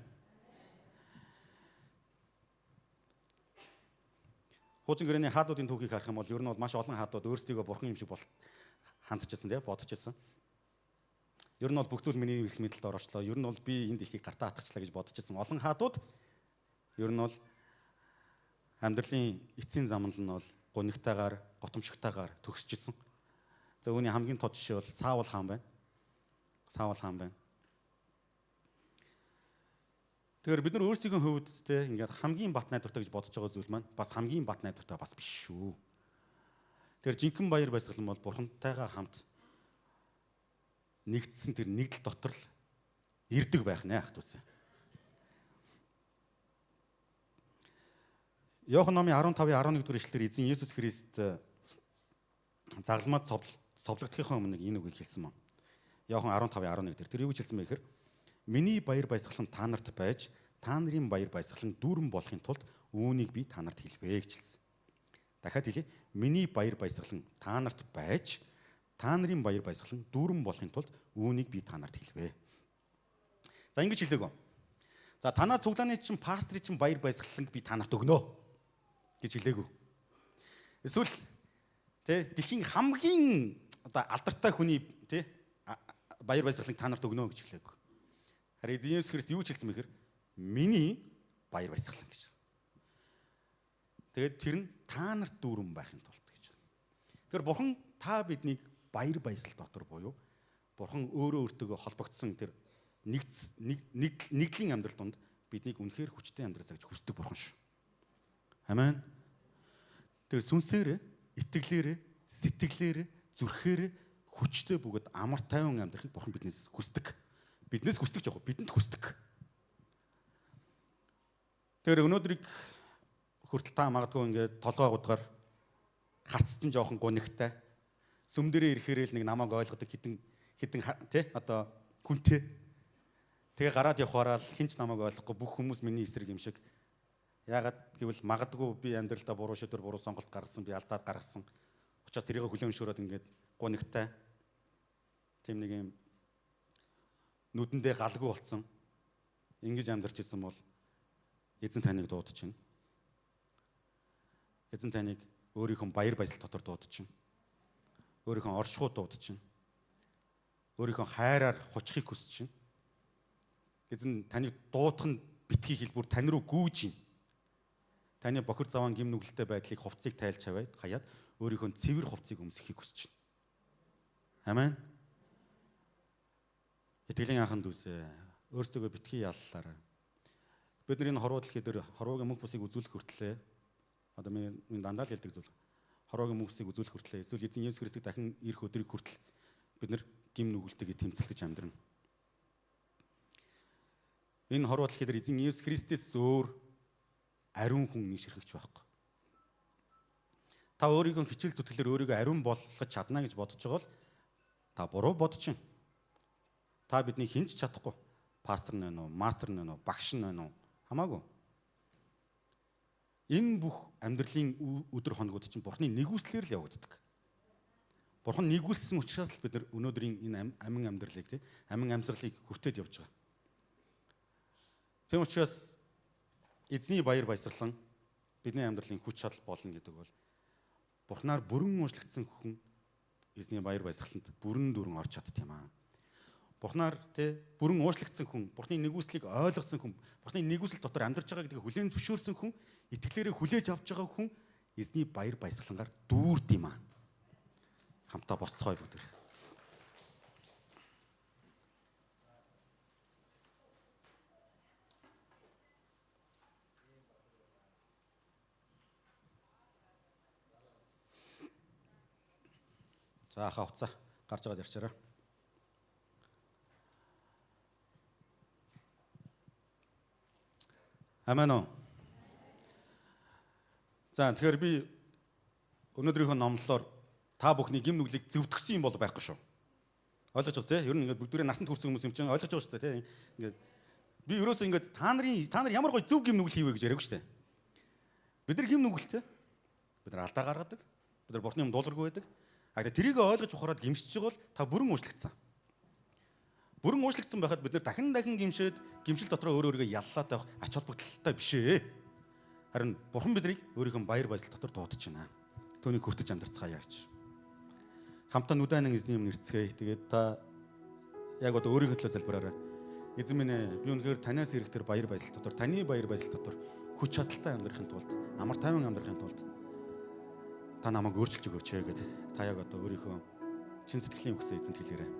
Хуучин гэрээний хаадуудын түүхийг харах юм бол ер нь бол маш олон хаадууд өөрсдийгөө бурхан юм шиг хандчихсан тийм бодчихсон. Ер нь бол бүх зүйл миний эрх мэдэлд ороочлоо. Ер нь бол би энэ дэлхийг гартаа хатгачлаа гэж бодчихсон. Олон хаадууд ер нь бол амьдралын эцсийн замнал нь бол гунигтайгаар, готомшигтайгаар төгсчихсэн. За үүний хамгийн тод жишээ бол Саул хаан байна. Саул хаан байна. Тэгэхээр бид нар өөрсдийнхөө хувьд те ингээд хамгийн бат найдвартай гэж бодож байгаа зүйл маань бас хамгийн бат найдвартай бас биш шүү. Тэгэхээр жинхэнэ баяр баясгалан бол бурхантайгаа хамт нэгдсэн тэр нэгдэл дотор л ирдэг байх нэ ах дүүсээ. Иохан номын 15-11 дугаар ишлэлээр эзэн Есүс Христ загалмаад цовлогдохын өмнө энэ үгийг хэлсэн мөн. Иохан 15-11 дээр тэр юу гэж хэлсэн бэ гэхээр миний баяр баясгалан та нарт байж та нарын баяр баясгалан дүүрэн болохын тулд үүнийг би та нарт хэлвэ гэж хэлсэн. Дахиад хэлье. Миний баяр баясгалан та нарт байж та нарын баяр баясгалан дүүрэн болохын тулд үүнийг би та нарт хэлвэ. За ингэж хэлээгөө. За танаа цуглааны чинь пастрын чинь баяр баясгалан би та нарт өгнө гэж хэлээгөө. Эсвэл тэ дэлхийн хамгийн одоо алдартай хүний тэ баяр баясгалан та нарт өгнө гэж хэлээгөө. Харин эзэн Есүс Христ юу ч хэлсэн мэхээр миний баяр баясгалан гэж. Тэгээд тэр нь та нарт дүүрэн байхын тулд гэж. Тэгэхээр Бурхан та биднийг баяр баясгал дотор буюу Бурхан өөрөө өөртөөгөө холбогдсон тэр нэгдлийн амьдрал донд биднийг үнэхээр хүчтэй амьдралаа гэж хүсдэг Бурхан шүү. Амен. Тэр сүнсээр, итгэлээр, сэтгэлээр, зүрхээр хүчтэй бөгөөд амар тайван амьдрахыг Бурхан биднээс хүсдэг. Биднээс хүсдэг жоох, бидэнд хүсдэг. Тэр өнөөдрийг хүртэл та магадгүй ингээд толгой гудгаар харцсан жоохон гунигтай сүм дээрээ ирэхээр л нэг намайг ойлгодог хитэн тий одоо хүнтэй. Тэгээ гараад явхаараа л хинч намайг ойлгохгүй бүх хүмүүс миний эсрэг юм шиг. Яагаад гэвэл магадгүй би амьдралдаа буруу шийдвэр, буруу сонголт гаргасан, би алдаад гаргасан. Учир нь тэрийг хүлээн зөвшөөрөөд ингээд гунигтай тийм нэг юм нүдэндээ галгүй болцсон. Ингэж амьдарч ирсэн бол эзэн таныг дуудаж чинь. Эзэн таныг өөрийнхөө баяр баясгал дотор дуудаж чинь. Өөрийнхөө оршихуй дуудаж чинь. Өөрийнхөө хайраар хучхыг хүсэж чинь. Эзэн таныг дуудах нь битгий хэлбэр тань руу гүйж чинь. Таны бохир заван гим нүгэлтэй байдлыг хувцсыг тайлж хаяад өөрийнхөө цэвэр хувцсыг өмсөхийг хүсэж чинь. Амен. Итгэлийн анхан дүүсээ өөртөө битгий яллаарай. Бид нар энэ хорвоо дэлхий дээр хорвоогийн мөнх бусыг үзүүлэх хүртлээр одоо миний дандаа л хэлдэг зүйл. Хорвоогийн мөнх бусыг үзүүлэх хүртлээр эсвэл эзэн Есүс Христийг дахин ирэх өдрийг хүртэл бид нар гим нүгэлтэйгээ тэмцэлдэж амьдрна. Энэ хорвоо дэлхий дээр эзэн Есүс Христээс өөр ариун хүн нэг ширхэгч байхгүй. Та өөрийнхөө хичээл зүтгэлээр өөрийгөө ариун болгох чадна гэж бодож байгаа бол та буруу бодож чинь. Та бидний хинч чадахгүй. Пастор нь вэ, мастер нь вэ, багш нь вэ? Хамаагүй. Энэ бүх амьдралын өдөр хоногуд чинь Бурхны нэгүслэр л явагддаг. Бурхан нэгүссэн учраас л бид нар өнөөдрийн энэ амин амьдралыг тий амин амьсгалыг хүртээд явж байгаа. Тийм учраас эзний баяр баясгалан бидний амьдралын хүч чадал болно гэдэг бол Бурхнаар бүрэн уучлагдсан хүн эзний баяр баясгаланд бүрэн дүүрэн орч чадд юм аа. Бурхнаар тий бүрэн уучлагдсан хүн, Бурхны нэгүслийг ойлгосон хүн, Бурхны нэгүсэл дотор амьдарч байгаа гэдгийг хүлээн зөвшөөрсөн хүн, итгэлээрээ хүлээж авч байгаа хүн эзний баяр баясгалангаар дүүрд юм аа. Хамтаа босцгоё бүгд. За хавцаа гарч байгаа ярьчаарай. Амен уу. За тэгэхээр би өнөөдрийнхөө номлолоор та бүхний гим нүглийг зөвтгсөн юм бол байхгүй шүү. Ойлгож байна тий? Ер нь ингээд бүгдээрээ насанд хүрсэн хүмүүс юм чинь ойлгож байгаа шүү дээ тий? Ингээд би ерөөсөө ингээд та нар ямар гоё зөв гим нүгэл хийвэ гэж яриаг шүү дээ. Бид нар гим нүгэлтэй. Бид нар алдаа гаргадаг. Бид нар бурхны юм дуулгаргүй байдаг. А тэрийг ойлгож ухраад гимшиж байгаа бол та бүрэн уучлагдсан. Бүрэн уучлагдсан байхад бид нар дахин гимшээд гимшил дотроо өөрийгөө яллаад байх ач холбогдолтой биш ээ. Харин бурхан биднийг өөрийнхөө баяр баясгал дотор дуудаж байна. Түүнийг хүртэж амьдарцгаая гэж. Хамтаа нүдэн эзний юм нэрцгээе. Тэгээд та яг одоо өөрийнхөө төлөө залбираарай. Эзэн минь ээ, би үнэхээр танаас ирэхтэр баяр баясгал дотор, таны баяр баясгал дотор хүч чадалтай амьдрахын тулд, амар тайван амьдрахын тулд та намайг өөрчилж өгөөч ээ гэд та яг одоо өөрийнхөө чин сэтгэлийн үгсээ эзэнт хэлээрэй.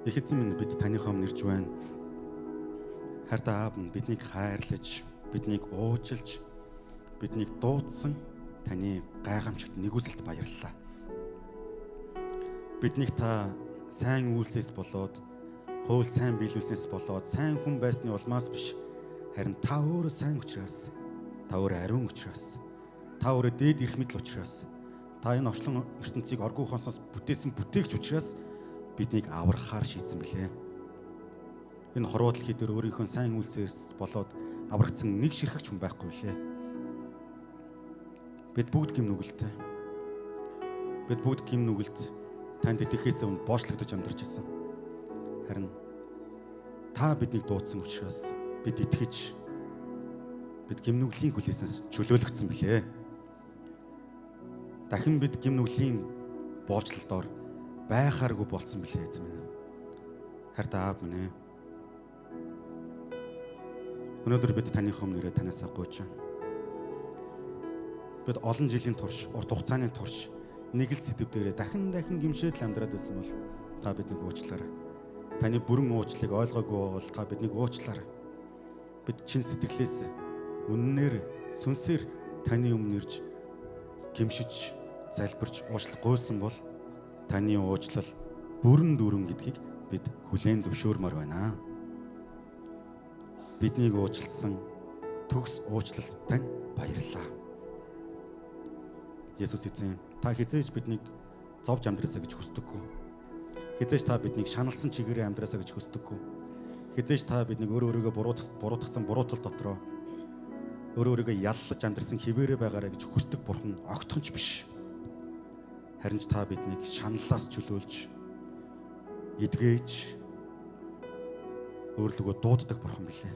Их эзэн минь бид таныхаа нэрж байна. Хайртай аав минь биднийг хайрлаж, биднийг уучлж, биднийг дуудсан таны гайхамшигт нэгүсэлд баярлалаа. Биднийг та сайн үйлсээс болоод, хууль сайн биелүүлснээс болоод, сайн хүн байсны улмаас биш, харин та өөрөө сайн учраас, та өөрөө ариун учраас, та өөрөө дээд эрх мэдэл учраас, та энэ орчлон ертөнцийг оргуу хонсоос бүтээсэн бүтээгч учраас биднийг аврахаар шийдсэн билээ. Энэ хорвоо дэлхий дээр өөрийнхөө сайн үйлсээс болоод аврагдсан нэг ширхэгч хүн байхгүй лээ. Бид бүгд гим нүгэлтэй. Бид бүгд гим нүгэлд танд итгэхээс өмнө боочлогдож амьдарч ирсэн. Харин та биднийг дуудсан учраас бид итгэж бид гим нүглийн хүлээснээс чөлөөлөгдсөн билээ. Дахин бид гим нүглийн боолчлолдоор байхааргүй болсон билээ эзэн минь. Харин аав минь ээ. Өнөөдөр бид таныхаа өмнөрөө танаас гуйж байна. Бид олон жилийн турш, урт хугацааны турш нэг л сэдв дээрээ дахин гимшээд л амьдраад байсан бол та биднийг уучлаарай. Таны бүрэн уучлалыг ойлгоогүй бол та биднийг уучлаарай. Бид чин сэтгэлээс үннээр сүнсээр таны өмнө ирж гимшиж, залбирч уучлах гуйсан бол таны уучлал бүрэн дүүрэн гэдгийг бид хүлээн зөвшөөрмөр байна. Биднийг уучлсан төгс уучлалт тань баярлалаа. Есүс эзэн, та хизээж биднийг зовж амьдраасаа гэж хүсдэггүй. Хизээж та биднийг шаналсан чигээрээ амьдраасаа гэж хүсдэггүй. Хизээж та биднийг өөрөөгөө буруутгасан буруутал дотроо өөрөөгөө яллаж амьдрсан хിവэрэ байгаарэ гэж хүсдэг бурхан огтхонч биш. Харин ч та биднийг шаналлаас чөлөөлж эдгээж өөрлөгөө дууддаг бурхан билээ.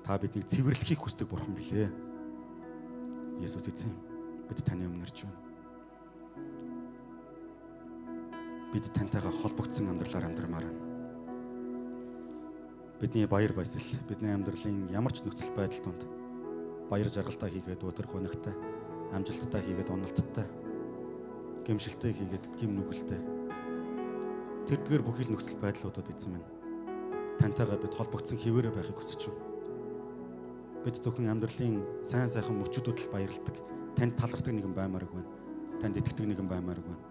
Та биднийг цэвэрлэхийг хүсдэг бурхан билээ. Есүс эзэн, бид таны өмнө ирж байна. Бид таньтайгаа холбогдсон амьдралаар амьдрмаар байна. Бидний баяр баясгал, бидний амьдралын ямар ч нөхцөл байдал донд баяр жаргалтай хийгээд өдөр хоногтой, амжилттай хийгээд уналттай, гэмшилтэй хийгээд гим нүгэлтэй. Тэрдгээр бүхий л нөхцөл байдлуудад эзэн минь таньтайгаа бид холбогдсон хിവэрэ байхыг хүсэж байна. Бид зөвхөн амьдралын сайн сайхан мөчүүдүүд л баярлдаг, танд талархдаг нэгэн баймаарг байна. Танд итгэдэг нэгэн баймаарг байна.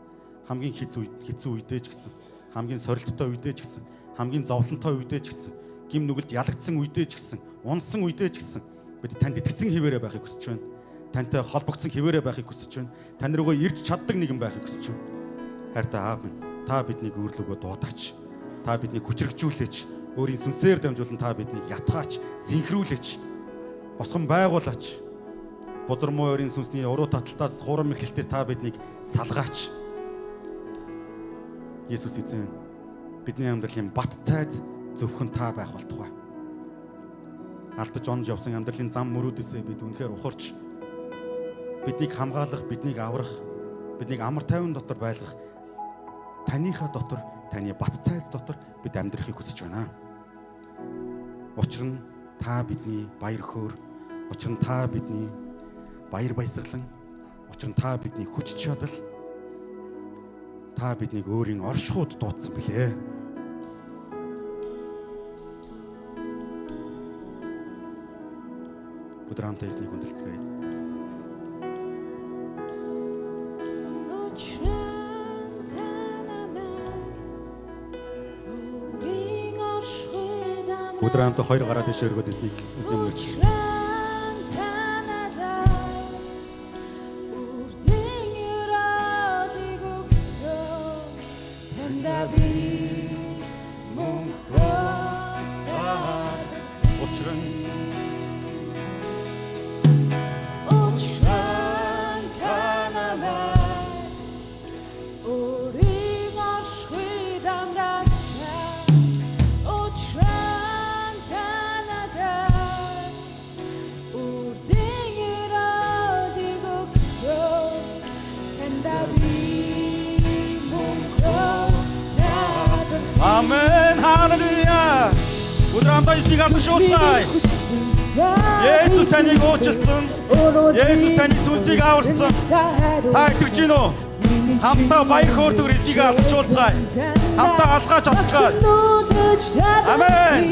Хамгийн хэцүү үедээ ч гэсэн, хамгийн сорилттой үедээ ч гэсэн, хамгийн зовлонтой үедээ ч гэсэн, гим нүгэлд ялагдсан үедээ ч гэсэн, унсан үедээ ч гэсэн бид танд итгэсэн хിവэрэ байхыг хүсэж байна. Тантай холбогдсон хിവэрэ байхыг хүсэж байна. Тань руугаа ирж чаддаг нэгэн байхыг хүсэж байна. Хайртай аав минь, та биднийг өөрлөгөө дуудаач. Та биднийг хүчрхжүүлээч. Өөрийн сүнсээр дамжуулан та биднийг ятгаач, синхруулээч. Босгон байгуулаач. Бузар муу өрийн сүнсний уруу таталтаас хурам мэхлэлтээс та биднийг салгаач. Есүс эзэн, бидний амьдралын бат цайз зөвхөн та байх болтугай. Алдаж онж явсан амьдралын зам мөрүүдээсээ бид үнэхээр ухарч биднийг хамгаалах, биднийг аврах, биднийг амар тайван дотор байлгах таныхаа дотор, таны бат цайз дотор бид амьдрахыг хүсэж байна. Учир нь та бидний баяр хөөр, учир нь та бидний баяр баясгалан, учир нь та бидний хүч чадал, та биднийг өөрийн оршихуйд дуудсан билээ. Өдөр хамтаа эзнийг хүндэлцгээе. Өдөр хамтаа хоёр гараа дэше өргөд эзнийг өмнөрч. Амен, халелуя. Өдөр хамтаа эзнийг алгашуулцгаая. Есүс таныг уучлсан. Есүс таны сүнсийг аварсан. Та итгэж гин үү? Хамтаа баяр хөөртэйгээр эзнийг алгашуулцгаая. Хамтаа алгаж алцгаая. Амен.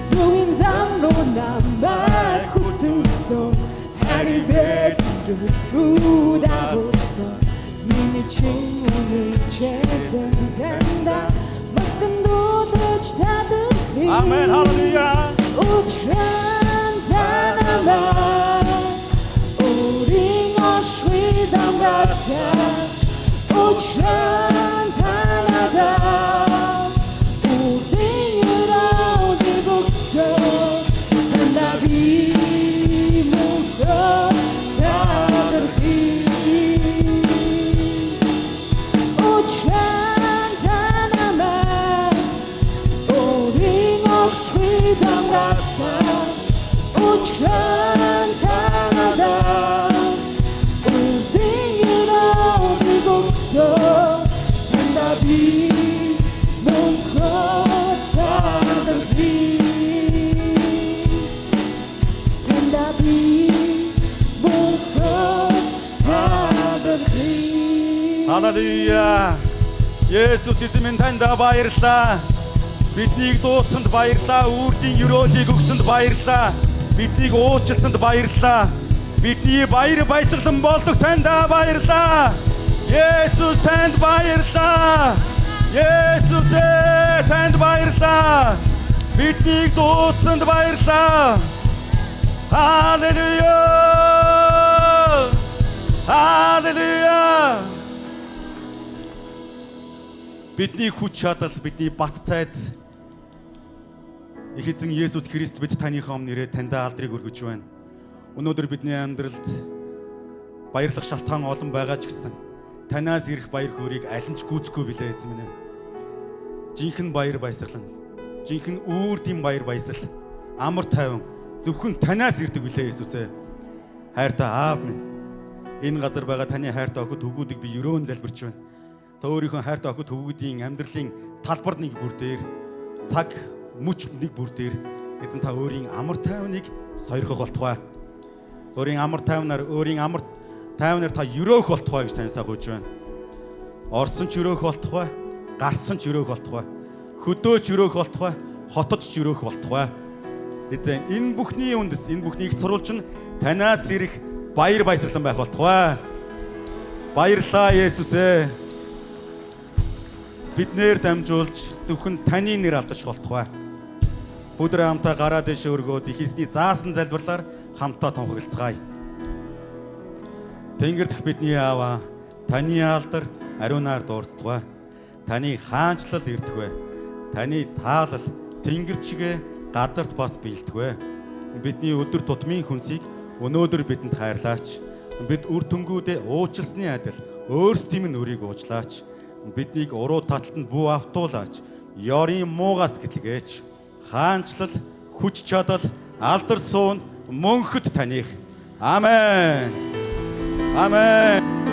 Зүгийн замруу намайг хүтэнсэн. Харибэд үдагсан. Миний чин үнэ чэзэн тэнда магтан дуудаж тадаг. Амен, халелуя. Учран танамай урин ашгүй дамгаса. Учран танада урдин юрау дэгоксо. Тандаби мухо тадархи. Халелуя. Есүс эзэн танд баярлалаа. Биднийг дууцсанд баярлалаа. Үрдийн өрөөлийг өгсөнд баярлалаа. Биднийг уучлсанд баярлалаа. Бидний баяр баясгалан болдог танд баярлалаа. Есүс танд баярлалаа. Есүс танд баярлалаа. Биднийг дууцсанд баярлалаа. Халелуя. Халелуя. Бидний хүч чадал, бидний бат цайз их эзэн Есүс Христ бид таныхаа өмнөрөө таньда алдрыг өргөж байна. Өнөөдөр бидний амьдралд баярлах шалтгаан олон байгаа ч гэсэн танаас ирэх баяр хөөргийг аль нь ч гүйцэхгүй билээ эзэн минь. Жинхэнэ баяр баясгалан, жинхэнэ үрдийн баяр баясгал, амар тайван зөвхөн танаас ирдэг билээ Есүсээ. Хайртай аав минь, энэ газар байгаа таны хайртай охид хөвгүүдийг би өрөөн залбирч байна. Та өөрийнхөө хайртай охид хөвгүүдийн амьдралын талбар нэг бүр дээр, цаг мөч нэг бүр дээр эзэн та өөрийн амар тайвныг сойрхох болтугай. Өөрийн амар тайвнаар та өрөөх болтугай гэж таньсаа гуйж байна. Орсон ч өрөөх болтугай, гарсан ч өрөөх болтугай, хөдөөч өрөөх болтугай, хотод ч өрөөх болтугай. Эзэн энэ бүхний үндэс, энэ бүхнийг сурвалж нь танаас ирэх баяр баясгалан байх болтугай. Баярлалаа Есүсээ. Биднээр дамжуулж зөвхөн таны нэр алдаж болтугай. Бүдэр хамтаа гараа дэше өргөөд их эсний заасан залбирлаар хамтаа тунхаглацгаая. Тэнгэр дэх бидний аава, таны алдар ариунаар дуурсдгаа. Таны хаанчлал ирдгвэ. Таны таалал тэнгэр чигээ газарт бас биелдгвэ. Бидний өдөр тутмын хүнсийг өнөөдөр бидэнд хайрлаач. Бид үр түнгүүдээ уучлсны адил өөрсдийн минь өрийг уучлаач. Биднийг уруу таталтанд бүү автуулаач. Ёрын муугаас гэтлгээч. Хаанчлал, хүч чадал, алдар суун мөнхөд таних. Амен. Амен.